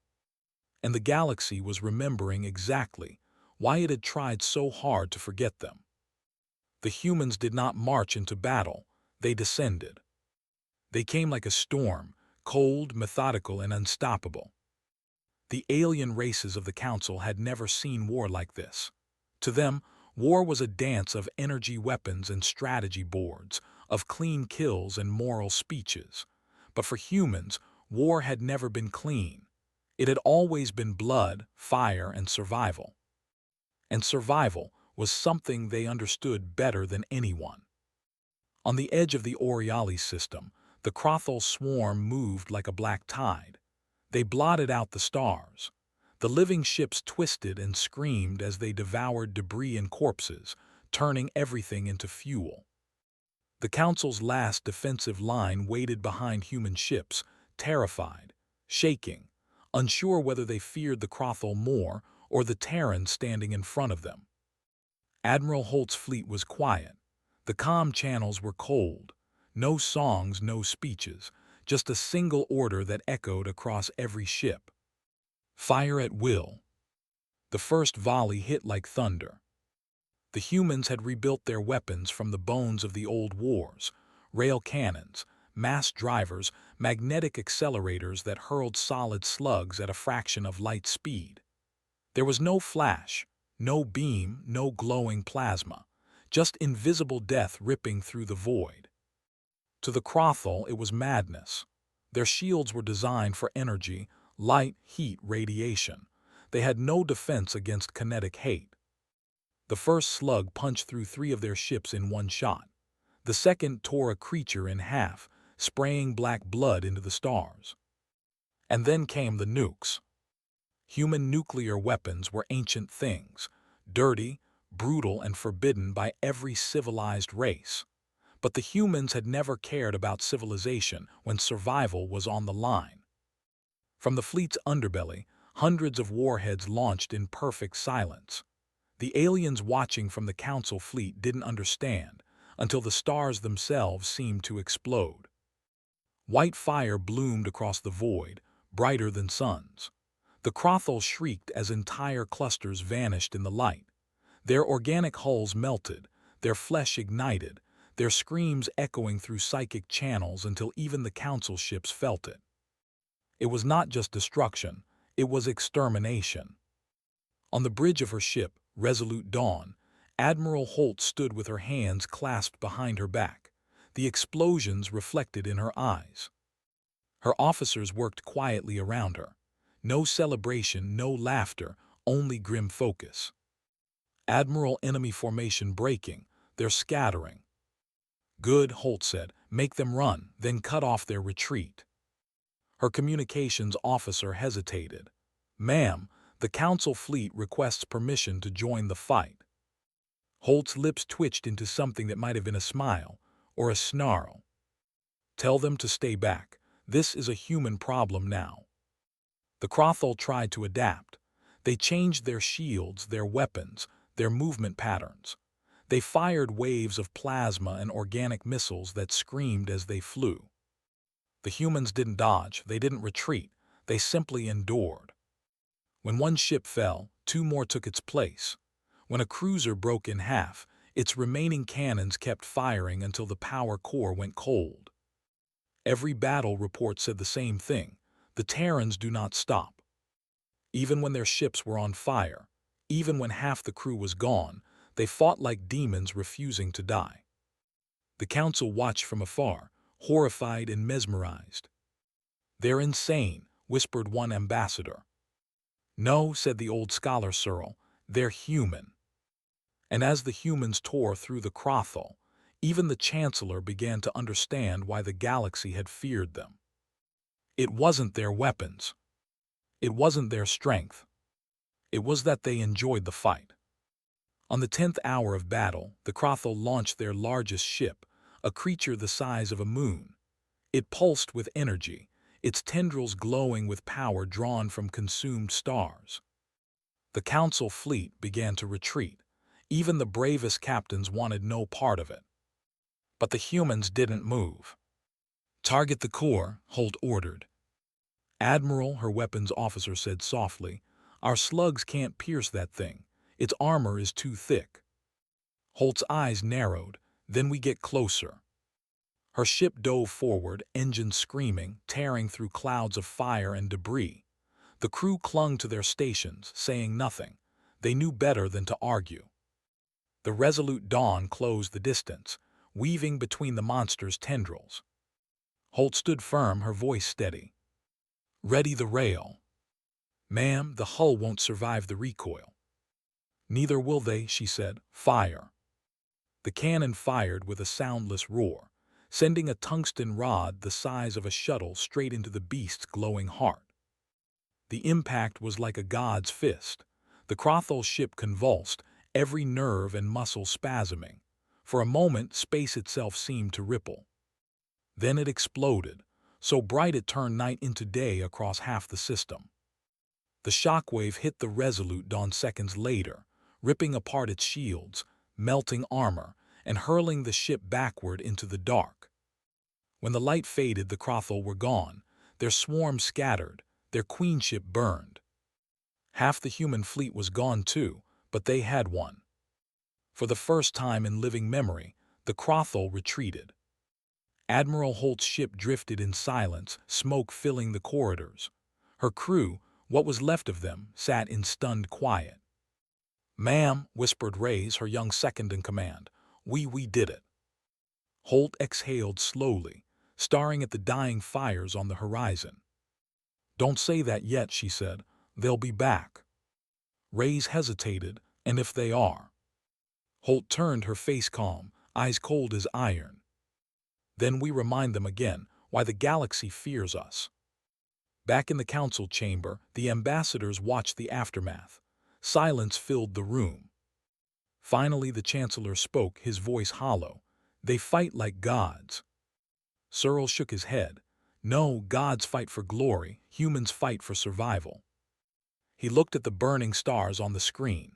And the galaxy was remembering exactly why it had tried so hard to forget them. The humans did not march into battle, they descended. They came like a storm, cold, methodical, and unstoppable. The alien races of the Council had never seen war like this. To them, war was a dance of energy weapons and strategy boards, of clean kills and moral speeches. But for humans, war had never been clean. It had always been blood, fire, and survival. And survival was something they understood better than anyone. On the edge of the Oriali system, the Crothall swarm moved like a black tide. They blotted out the stars. The living ships twisted and screamed as they devoured debris and corpses, turning everything into fuel. The Council's last defensive line waited behind human ships, terrified, shaking, unsure whether they feared the Crothall more or the Terrans standing in front of them. Admiral Holt's fleet was quiet. The comm channels were cold. No songs, no speeches, just a single order that echoed across every ship. Fire at will. The first volley hit like thunder. The humans had rebuilt their weapons from the bones of the old wars, rail cannons, mass drivers, magnetic accelerators that hurled solid slugs at a fraction of light speed. There was no flash, no beam, no glowing plasma, just invisible death ripping through the void. To the Crothall, it was madness. Their shields were designed for energy, light, heat, radiation. They had no defense against kinetic hate. The first slug punched through 3 of their ships in one shot. The second tore a creature in half, spraying black blood into the stars. And then came the nukes. Human nuclear weapons were ancient things, dirty, brutal, and forbidden by every civilized race. But the humans had never cared about civilization when survival was on the line. From the fleet's underbelly, hundreds of warheads launched in perfect silence. The aliens watching from the Council fleet didn't understand until the stars themselves seemed to explode. White fire bloomed across the void, brighter than suns. The Crothall shrieked as entire clusters vanished in the light. Their organic hulls melted, their flesh ignited, their screams echoing through psychic channels until even the Council ships felt it. It was not just destruction, it was extermination. On the bridge of her ship, Resolute Dawn, Admiral Holt stood with her hands clasped behind her back, the explosions reflected in her eyes. Her officers worked quietly around her. No celebration, no laughter, only grim focus. Admiral, enemy formation breaking, they're scattering. Good, Holt said, make them run, then cut off their retreat. Her communications officer hesitated. Ma'am, the Council fleet requests permission to join the fight. Holt's lips twitched into something that might have been a smile or a snarl. Tell them to stay back. This is a human problem now. The Crothall tried to adapt. They changed their shields, their weapons, their movement patterns. They fired waves of plasma and organic missiles that screamed as they flew. The humans didn't dodge, they didn't retreat, they simply endured. When one ship fell, 2 more took its place. When a cruiser broke in half, its remaining cannons kept firing until the power core went cold. Every battle report said the same thing. The Terrans do not stop. Even when their ships were on fire, even when half the crew was gone, they fought like demons refusing to die. The council watched from afar, horrified and mesmerized. "They're insane," whispered one ambassador. "No," said the old scholar Searle, "they're human." And as the humans tore through the Crothal, even the Chancellor began to understand why the galaxy had feared them. It wasn't their weapons. It wasn't their strength. It was that they enjoyed the fight. On the 10th hour of battle, the Crothal launched their largest ship, a creature the size of a moon. It pulsed with energy, its tendrils glowing with power drawn from consumed stars. The Council fleet began to retreat. Even the bravest captains wanted no part of it. But the humans didn't move. "Target the core," Holt ordered. "Admiral," her weapons officer said softly, "our slugs can't pierce that thing. Its armor is too thick." Holt's eyes narrowed. "Then we get closer." Her ship dove forward, engines screaming, tearing through clouds of fire and debris. The crew clung to their stations, saying nothing. They knew better than to argue. The resolute dawn closed the distance, weaving between the monster's tendrils. Holt stood firm, her voice steady. "Ready the rail." "Ma'am, the hull won't survive the recoil." "Neither will they," she said. "Fire." The cannon fired with a soundless roar, sending a tungsten rod the size of a shuttle straight into the beast's glowing heart. The impact was like a god's fist. The Crothal ship convulsed, every nerve and muscle spasming. For a moment, space itself seemed to ripple. Then it exploded, so bright it turned night into day across half the system. The shockwave hit the Resolute Dawn seconds later, ripping apart its shields, melting armor, and hurling the ship backward into the dark. When the light faded, the Crothal were gone, their swarm scattered, their queenship burned. Half the human fleet was gone too, but they had won. For the first time in living memory, the Crothal retreated. Admiral Holt's ship drifted in silence, smoke filling the corridors. Her crew, what was left of them, sat in stunned quiet. "Ma'am," whispered Reyes, her young second-in-command, we did it." Holt exhaled slowly, staring at the dying fires on the horizon. "Don't say that yet," she said. "They'll be back." Reyes hesitated. "And if they are?" Holt turned, her face calm, eyes cold as iron. "Then we remind them again why the galaxy fears us." Back in the council chamber, the ambassadors watched the aftermath. Silence filled the room. Finally the Chancellor spoke, his voice hollow. "They fight like gods." Searle shook his head. "No, gods fight for glory, humans fight for survival." He looked at the burning stars on the screen.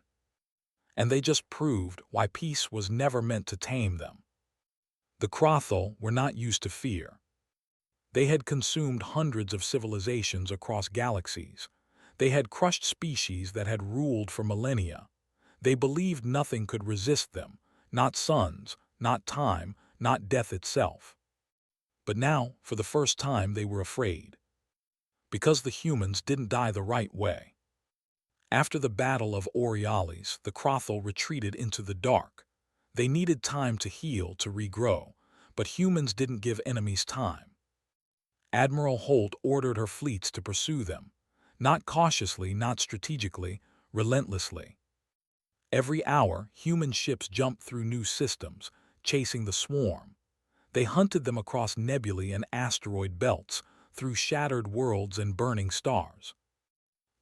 And they just proved why peace was never meant to tame them. The Crothal were not used to fear. They had consumed hundreds of civilizations across galaxies. They had crushed species that had ruled for millennia. They believed nothing could resist them, not suns, not time, not death itself. But now, for the first time, they were afraid. Because the humans didn't die the right way. After the Battle of Aurealis, the Crothal retreated into the dark. They needed time to heal, to regrow, but humans didn't give enemies time. Admiral Holt ordered her fleets to pursue them. Not cautiously, not strategically, relentlessly. Every hour, human ships jumped through new systems, chasing the swarm. They hunted them across nebulae and asteroid belts, through shattered worlds and burning stars.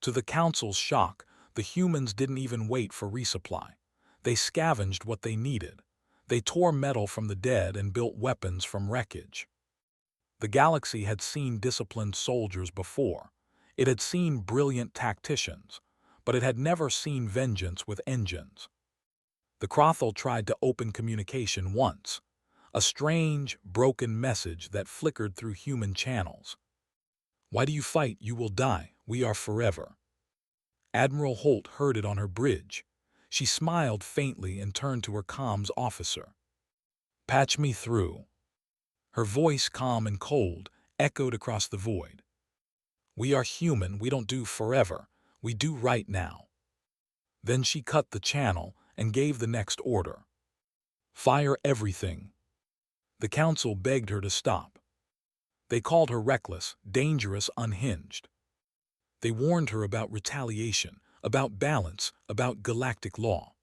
To the Council's shock, the humans didn't even wait for resupply. They scavenged what they needed. They tore metal from the dead and built weapons from wreckage. The galaxy had seen disciplined soldiers before. It had seen brilliant tacticians, but it had never seen vengeance with engines. The Crothal tried to open communication once, a strange, broken message that flickered through human channels. "Why do you fight? You will die. We are forever." Admiral Holt heard it on her bridge. She smiled faintly and turned to her comms officer. "Patch me through." Her voice, calm and cold, echoed across the void. "We are human, we don't do forever, we do right now." Then she cut the channel and gave the next order. "Fire everything." The council begged her to stop. They called her reckless, dangerous, unhinged. They warned her about retaliation, about balance, about galactic law.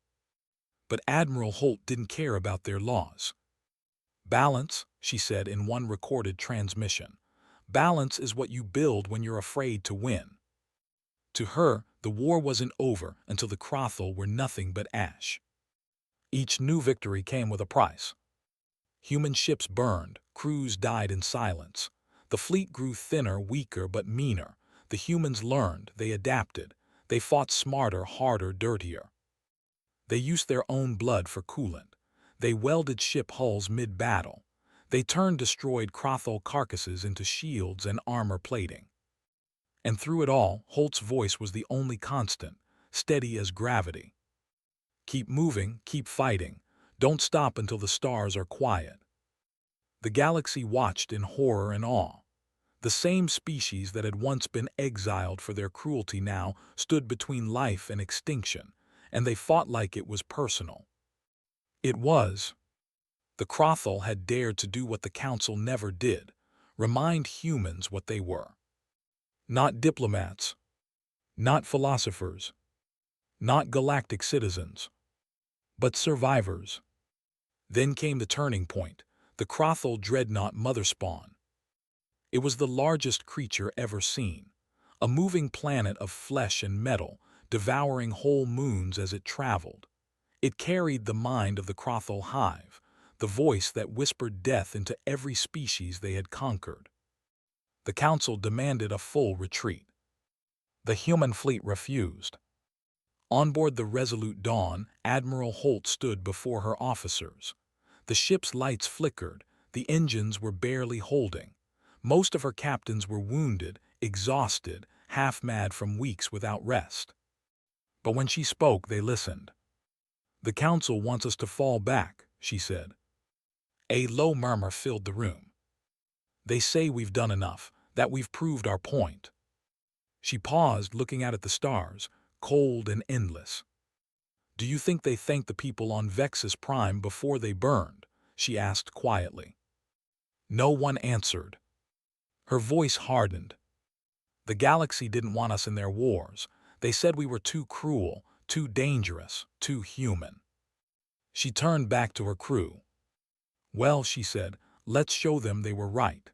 But Admiral Holt didn't care about their laws. "Balance," she said in one recorded transmission. "Balance is what you build when you're afraid to win." To her, the war wasn't over until the Crothel were nothing but ash. Each new victory came with a price. Human ships burned, crews died in silence. The fleet grew thinner, weaker, but meaner. The humans learned, they adapted. They fought smarter, harder, dirtier. They used their own blood for coolant. They welded ship hulls mid-battle. They turned destroyed Crothel carcasses into shields and armor plating. And through it all, Holt's voice was the only constant, steady as gravity. "Keep moving, keep fighting. Don't stop until the stars are quiet." The galaxy watched in horror and awe. The same species that had once been exiled for their cruelty now stood between life and extinction, and they fought like it was personal. It was. The Crothel had dared to do what the Council never did, remind humans what they were. Not diplomats, not philosophers, not galactic citizens, but survivors. Then came the turning point, the Crothel dreadnought motherspawn. It was the largest creature ever seen, a moving planet of flesh and metal, devouring whole moons as it traveled. It carried the mind of the Crothel hive, the voice that whispered death into every species they had conquered. The Council demanded a full retreat. The human fleet refused. On board the Resolute Dawn, Admiral Holt stood before her officers. The ship's lights flickered, the engines were barely holding. Most of her captains were wounded, exhausted, half-mad from weeks without rest. But when she spoke, they listened. "The Council wants us to fall back," she said. A low murmur filled the room. "They say we've done enough, that we've proved our point." She paused, looking out at the stars, cold and endless. "Do you think they thanked the people on Vexus Prime before they burned?" she asked quietly. No one answered. Her voice hardened. "The galaxy didn't want us in their wars. They said we were too cruel, too dangerous, too human." She turned back to her crew. "Well," she said, "let's show them they were right."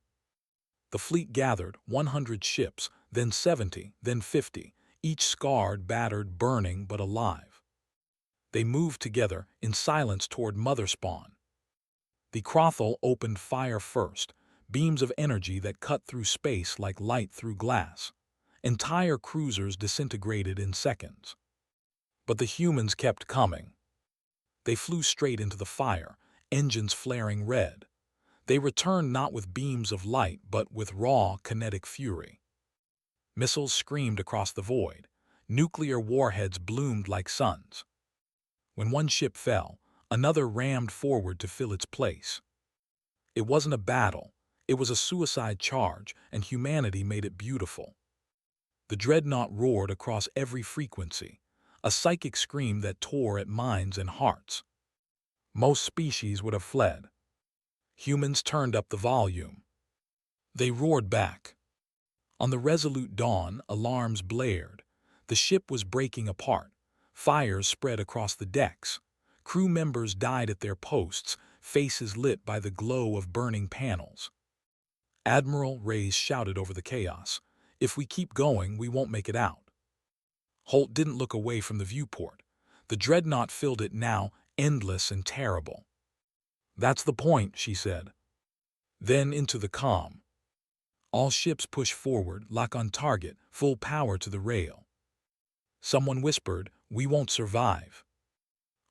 The fleet gathered, 100 ships, then 70, then 50, each scarred, battered, burning, but alive. They moved together in silence toward Motherspawn. The Crothel opened fire first, beams of energy that cut through space like light through glass. Entire cruisers disintegrated in seconds. But the humans kept coming. They flew straight into the fire, engines flaring red. They returned not with beams of light, but with raw, kinetic fury. Missiles screamed across the void. Nuclear warheads bloomed like suns. When one ship fell, another rammed forward to fill its place. It wasn't a battle. It was a suicide charge, and humanity made it beautiful. The dreadnought roared across every frequency, a psychic scream that tore at minds and hearts. Most species would have fled. Humans turned up the volume. They roared back. On the Resolute Dawn, alarms blared. The ship was breaking apart. Fires spread across the decks. Crew members died at their posts, faces lit by the glow of burning panels. Admiral Reyes shouted over the chaos, "If we keep going, we won't make it out." Holt didn't look away from the viewport. The dreadnought filled it now, endless and terrible. "That's the point," she said. Then into the calm. All ships push forward, lock on target, full power to the rail. Someone whispered, "We won't survive."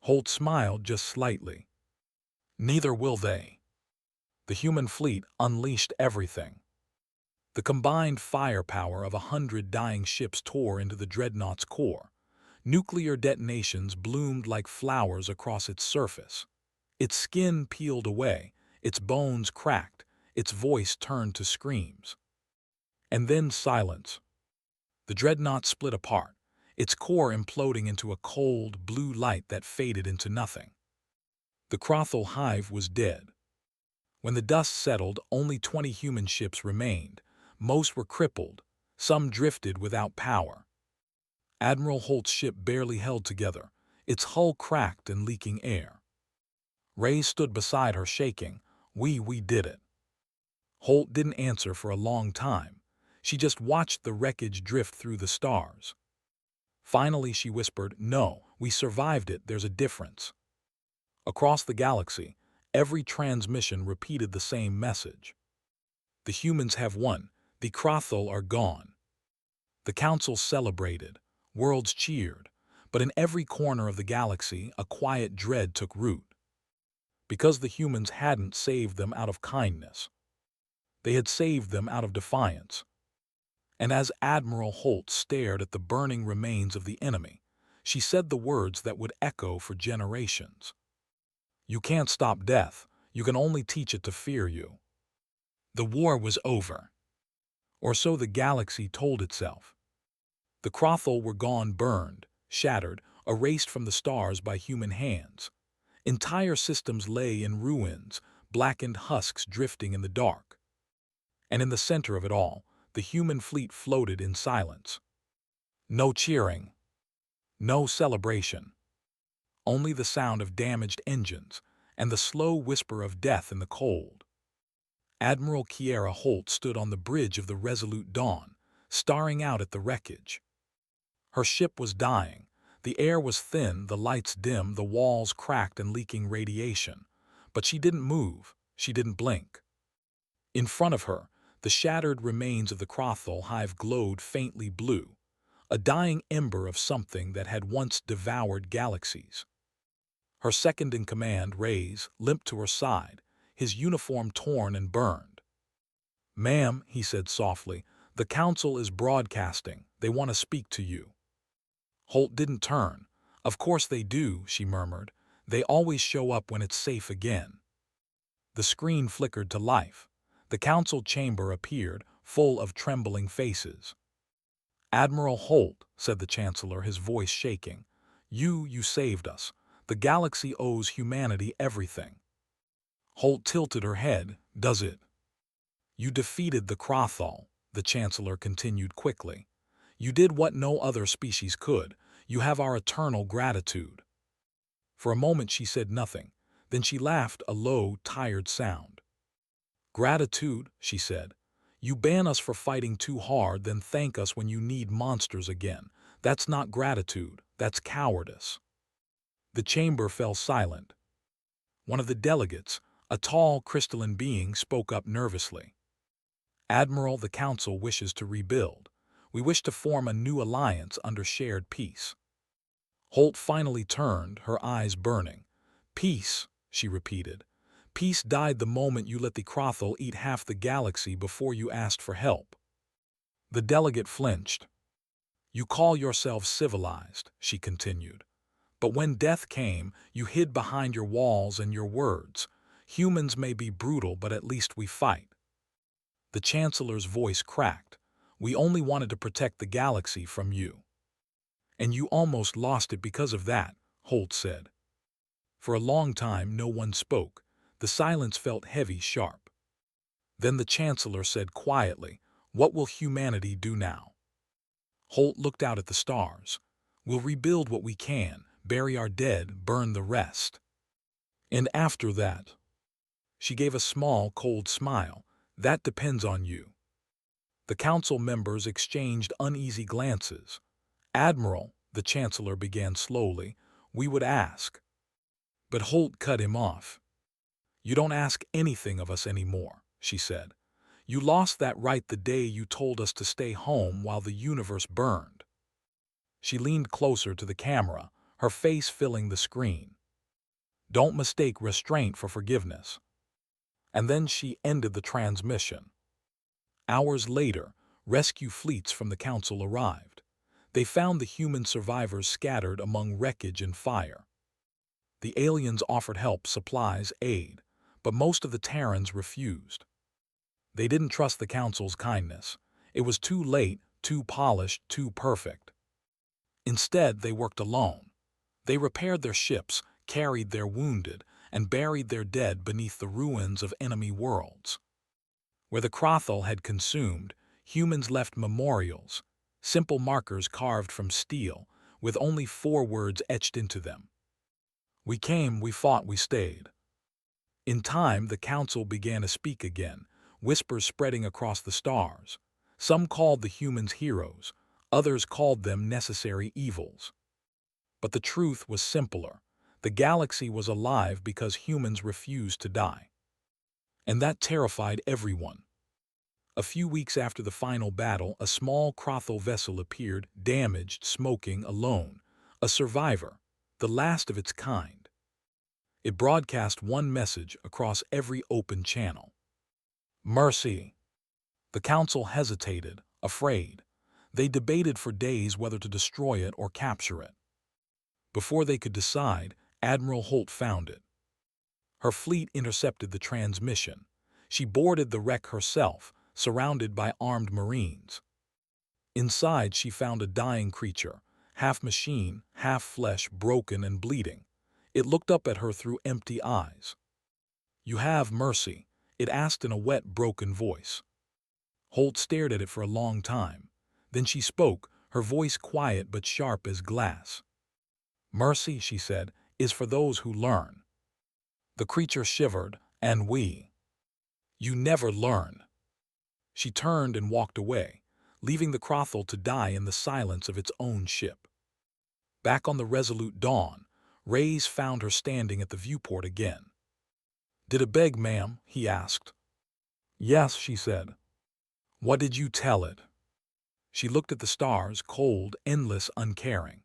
Holt smiled just slightly. "Neither will they." The human fleet unleashed everything. The combined firepower of 100 dying ships tore into the dreadnought's core. Nuclear detonations bloomed like flowers across its surface. Its skin peeled away, its bones cracked, its voice turned to screams. And then silence. The dreadnought split apart, its core imploding into a cold, blue light that faded into nothing. The Crothal hive was dead. When the dust settled, only 20 human ships remained. Most were crippled, some drifted without power. Admiral Holt's ship barely held together, its hull cracked and leaking air. Ray stood beside her, shaking. We did it." Holt didn't answer for a long time. She just watched the wreckage drift through the stars. Finally, she whispered, "No, we survived it. There's a difference." Across the galaxy, every transmission repeated the same message. "The humans have won. The Crothal are gone." The council celebrated. Worlds cheered. But in every corner of the galaxy, a quiet dread took root. Because the humans hadn't saved them out of kindness. They had saved them out of defiance. And as Admiral Holt stared at the burning remains of the enemy, she said the words that would echo for generations. "You can't stop death. You can only teach it to fear you." The war was over. Or so the galaxy told itself. The Crothal were gone, burned, shattered, erased from the stars by human hands. Entire systems lay in ruins, blackened husks drifting in the dark. And in the center of it all, the human fleet floated in silence. No cheering. No celebration. Only the sound of damaged engines and the slow whisper of death in the cold. Admiral Kiera Holt stood on the bridge of the Resolute Dawn, staring out at the wreckage. Her ship was dying. The air was thin, the lights dim, the walls cracked and leaking radiation. But she didn't move. She didn't blink. In front of her, the shattered remains of the Crothal hive glowed faintly blue, a dying ember of something that had once devoured galaxies. Her second-in-command, Ray's, limped to her side, his uniform torn and burned. "Ma'am," he said softly, "the council is broadcasting. They want to speak to you." Holt didn't turn. "Of course they do," she murmured. "They always show up when it's safe again." The screen flickered to life. The council chamber appeared, full of trembling faces. "Admiral Holt," said the Chancellor, his voice shaking, You saved us. The galaxy owes humanity everything." Holt tilted her head. "Does it?" "You defeated the Crothal," the Chancellor continued quickly. "You did what no other species could. You have our eternal gratitude." For a moment she said nothing. Then she laughed, a low, tired sound. "Gratitude," she said. "You ban us for fighting too hard, then thank us when you need monsters again. That's not gratitude, that's cowardice." The chamber fell silent. One of the delegates, a tall, crystalline being, spoke up nervously. "Admiral, the Council wishes to rebuild. We wish to form a new alliance under shared peace." Holt finally turned, her eyes burning. "Peace," she repeated. "Peace died the moment you let the Crothal eat half the galaxy before you asked for help." The delegate flinched. "You call yourselves civilized," she continued. "But when death came, you hid behind your walls and your words. Humans may be brutal, but at least we fight." The Chancellor's voice cracked. "We only wanted to protect the galaxy from you." "And you almost lost it because of that," Holt said. For a long time no one spoke. The silence felt heavy, sharp. Then the Chancellor said quietly, "What will humanity do now?" Holt looked out at the stars. "We'll rebuild what we can, bury our dead, burn the rest. And after that," she gave a small, cold smile, "that depends on you." The council members exchanged uneasy glances. "Admiral," the Chancellor began slowly, "we would ask." But Holt cut him off. "You don't ask anything of us anymore," she said. "You lost that right the day you told us to stay home while the universe burned." She leaned closer to the camera, her face filling the screen. "Don't mistake restraint for forgiveness." And then she ended the transmission. Hours later, rescue fleets from the Council arrived. They found the human survivors scattered among wreckage and fire. The aliens offered help, supplies, aid, but most of the Terrans refused. They didn't trust the Council's kindness. It was too late, too polished, too perfect. Instead, they worked alone. They repaired their ships, carried their wounded, and buried their dead beneath the ruins of enemy worlds. Where the Crothal had consumed, humans left memorials, simple markers carved from steel, with only 4 words etched into them. We came, we fought, we stayed. In time, the Council began to speak again, whispers spreading across the stars. Some called the humans heroes, others called them necessary evils. But the truth was simpler. The galaxy was alive because humans refused to die. And that terrified everyone. A few weeks after the final battle, a small Crothal vessel appeared, damaged, smoking, alone. A survivor, the last of its kind. It broadcast one message across every open channel. Mercy. The Council hesitated, afraid. They debated for days whether to destroy it or capture it. Before they could decide, Admiral Holt found it. Her fleet intercepted the transmission. She boarded the wreck herself, surrounded by armed Marines. Inside, she found a dying creature, half machine, half flesh, broken and bleeding. It looked up at her through empty eyes. "You have mercy," it asked in a wet, broken voice. Holt stared at it for a long time. Then she spoke, her voice quiet but sharp as glass. "Mercy," she said, "is for those who learn." The creature shivered, "And we?" "You never learn." She turned and walked away, leaving the Crothal to die in the silence of its own ship. Back on the Resolute Dawn, Reyes found her standing at the viewport again. "Did it beg, ma'am?" he asked. "Yes," she said. "What did you tell it?" She looked at the stars, cold, endless, uncaring.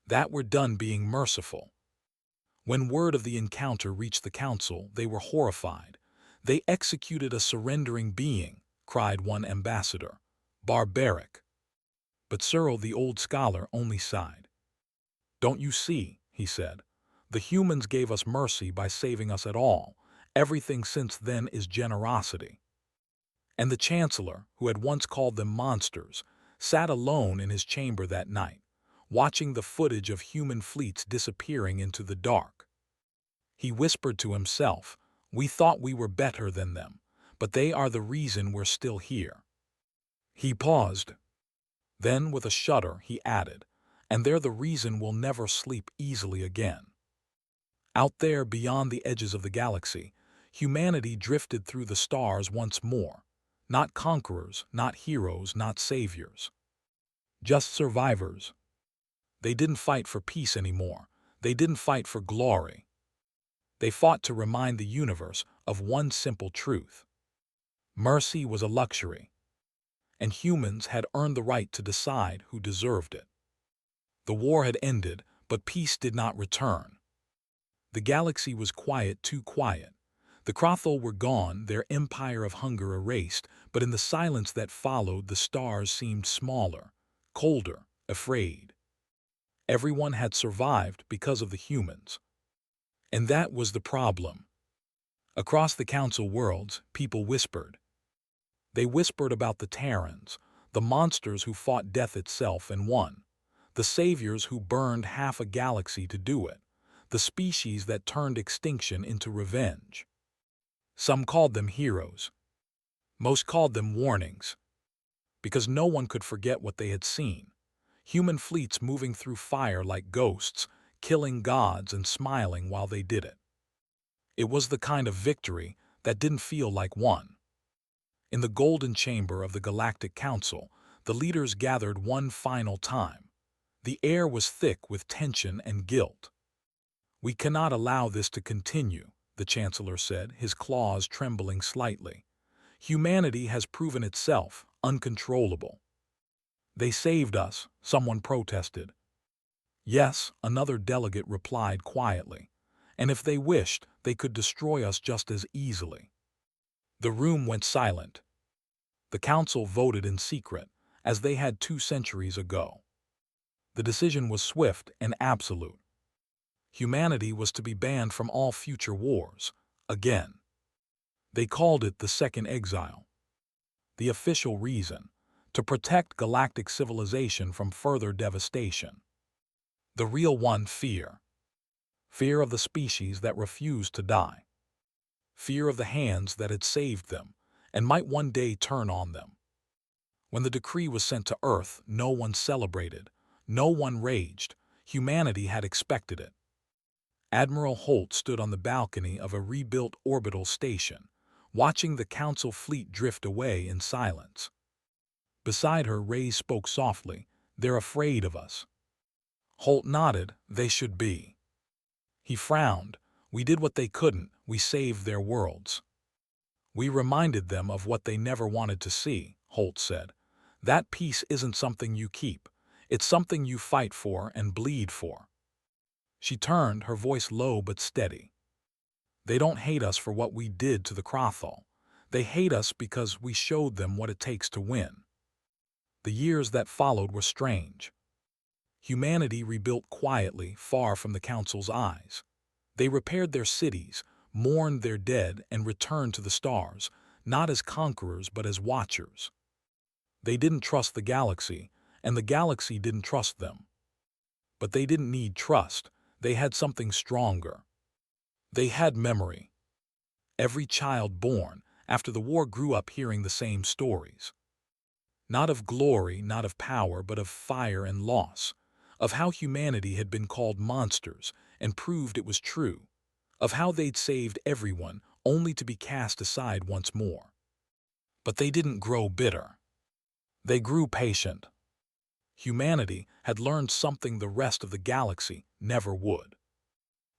"That we're done being merciful." When word of the encounter reached the Council, they were horrified. "They executed a surrendering being," cried one ambassador. "Barbaric." But Searle, the old scholar, only sighed. "Don't you see?" he said. "The humans gave us mercy by saving us at all. Everything since then is generosity." And the Chancellor, who had once called them monsters, sat alone in his chamber that night, watching the footage of human fleets disappearing into the dark. He whispered to himself, "We thought we were better than them, but they are the reason we're still here." He paused. Then, with a shudder, he added, "And they're the reason we'll never sleep easily again." Out there, beyond the edges of the galaxy, humanity drifted through the stars once more. Not conquerors, not heroes, not saviors. Just survivors. They didn't fight for peace anymore. They didn't fight for glory. They fought to remind the universe of one simple truth. Mercy was a luxury, and humans had earned the right to decide who deserved it. The war had ended, but peace did not return. The galaxy was quiet, too quiet. The Crothal were gone, their empire of hunger erased, but in the silence that followed, the stars seemed smaller, colder, afraid. Everyone had survived because of the humans. And that was the problem. Across the Council worlds, people whispered. They whispered about the Terrans, the monsters who fought death itself and won, the saviors who burned half a galaxy to do it, the species that turned extinction into revenge. Some called them heroes. Most called them warnings, because no one could forget what they had seen. Human fleets moving through fire like ghosts, killing gods and smiling while they did it. It was the kind of victory that didn't feel like one. In the golden chamber of the Galactic Council, the leaders gathered one final time. The air was thick with tension and guilt. "We cannot allow this to continue," the Chancellor said, his claws trembling slightly. "Humanity has proven itself uncontrollable." "They saved us," someone protested. "Yes," another delegate replied quietly. "And if they wished, they could destroy us just as easily." The room went silent. The Council voted in secret, as they had 2 centuries ago. The decision was swift and absolute. Humanity was to be banned from all future wars, again. They called it the Second Exile. The official reason: to protect galactic civilization from further devastation. The real one: fear. Fear of the species that refused to die. Fear of the hands that had saved them and might one day turn on them. When the decree was sent to Earth, no one celebrated, no one raged. Humanity had expected it. Admiral Holt stood on the balcony of a rebuilt orbital station, watching the Council fleet drift away in silence. Beside her, Ray spoke softly, "They're afraid of us." Holt nodded, "They should be." He frowned, "We did what they couldn't, we saved their worlds." "We reminded them of what they never wanted to see," Holt said. "That peace isn't something you keep. It's something you fight for and bleed for." She turned, her voice low but steady. "They don't hate us for what we did to the Crothall. They hate us because we showed them what it takes to win." The years that followed were strange. Humanity rebuilt quietly, far from the Council's eyes. They repaired their cities, mourned their dead, and returned to the stars, not as conquerors but as watchers. They didn't trust the galaxy, and the galaxy didn't trust them. But they didn't need trust, they had something stronger. They had memory. Every child born after the war grew up hearing the same stories. Not of glory, not of power, but of fire and loss, of how humanity had been called monsters and proved it was true, of how they'd saved everyone only to be cast aside once more. But they didn't grow bitter. They grew patient. Humanity had learned something the rest of the galaxy never would.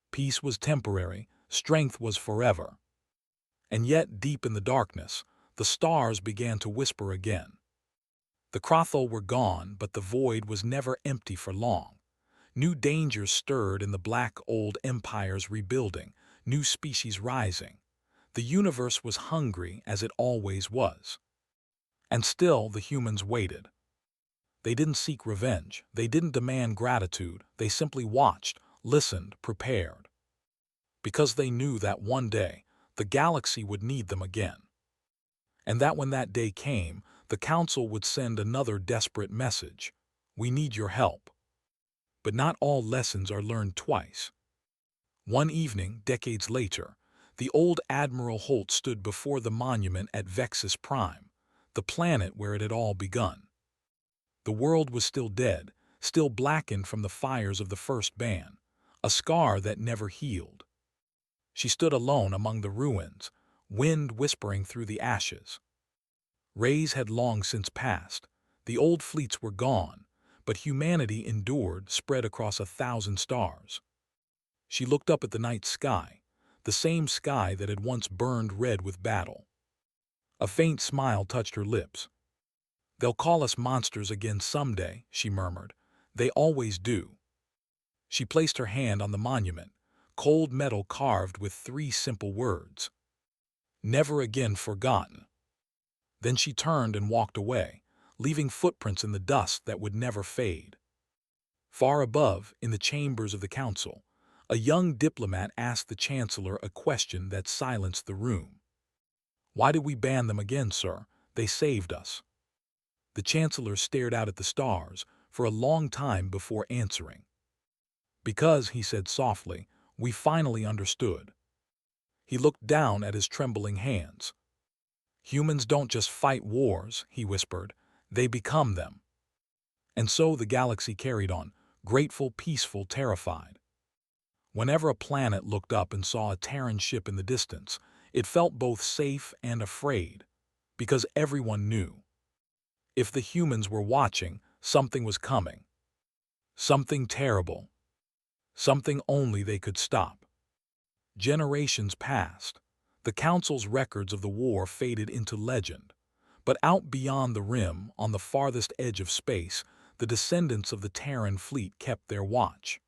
Peace was temporary, strength was forever. And yet, deep in the darkness, the stars began to whisper again. The Crothall were gone, but the void was never empty for long. New dangers stirred in the black old empires rebuilding, new species rising. The universe was hungry as it always was. And still the humans waited. They didn't seek revenge, they didn't demand gratitude, they simply watched, listened, prepared. Because they knew that one day, the galaxy would need them again. And that when that day came, the Council would send another desperate message: "We need your help." But not all lessons are learned twice. One evening, decades later, the old Admiral Holt stood before the monument at Vexus Prime, the planet where it had all begun. The world was still dead, still blackened from the fires of the first ban, a scar that never healed. She stood alone among the ruins, wind whispering through the ashes. Rays had long since passed, the old fleets were gone, but humanity endured, spread across 1,000 stars. She looked up at the night sky, the same sky that had once burned red with battle. A faint smile touched her lips. "They'll call us monsters again someday," she murmured. "They always do." She placed her hand on the monument, cold metal carved with 3 simple words: "Never again forgotten." Then she turned and walked away, leaving footprints in the dust that would never fade. Far above, in the chambers of the Council, a young diplomat asked the Chancellor a question that silenced the room. "Why did we ban them again, sir? They saved us." The Chancellor stared out at the stars for a long time before answering. "Because," he said softly, "we finally understood." He looked down at his trembling hands. "Humans don't just fight wars," he whispered, "they become them." And so the galaxy carried on, grateful, peaceful, terrified. Whenever a planet looked up and saw a Terran ship in the distance, it felt both safe and afraid, because everyone knew. If the humans were watching, something was coming. Something terrible. Something only they could stop. Generations passed. The Council's records of the war faded into legend. But out beyond the rim, on the farthest edge of space, the descendants of the Terran fleet kept their watch.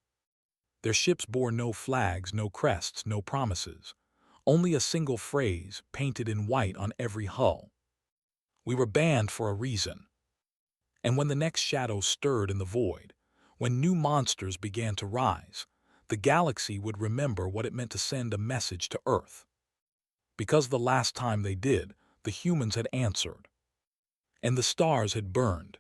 Their ships bore no flags, no crests, no promises. Only a single phrase, painted in white on every hull: "We were banned for a reason." And when the next shadow stirred in the void, when new monsters began to rise, the galaxy would remember what it meant to send a message to Earth. because the last time they did, the humans had answered. And the stars had burned,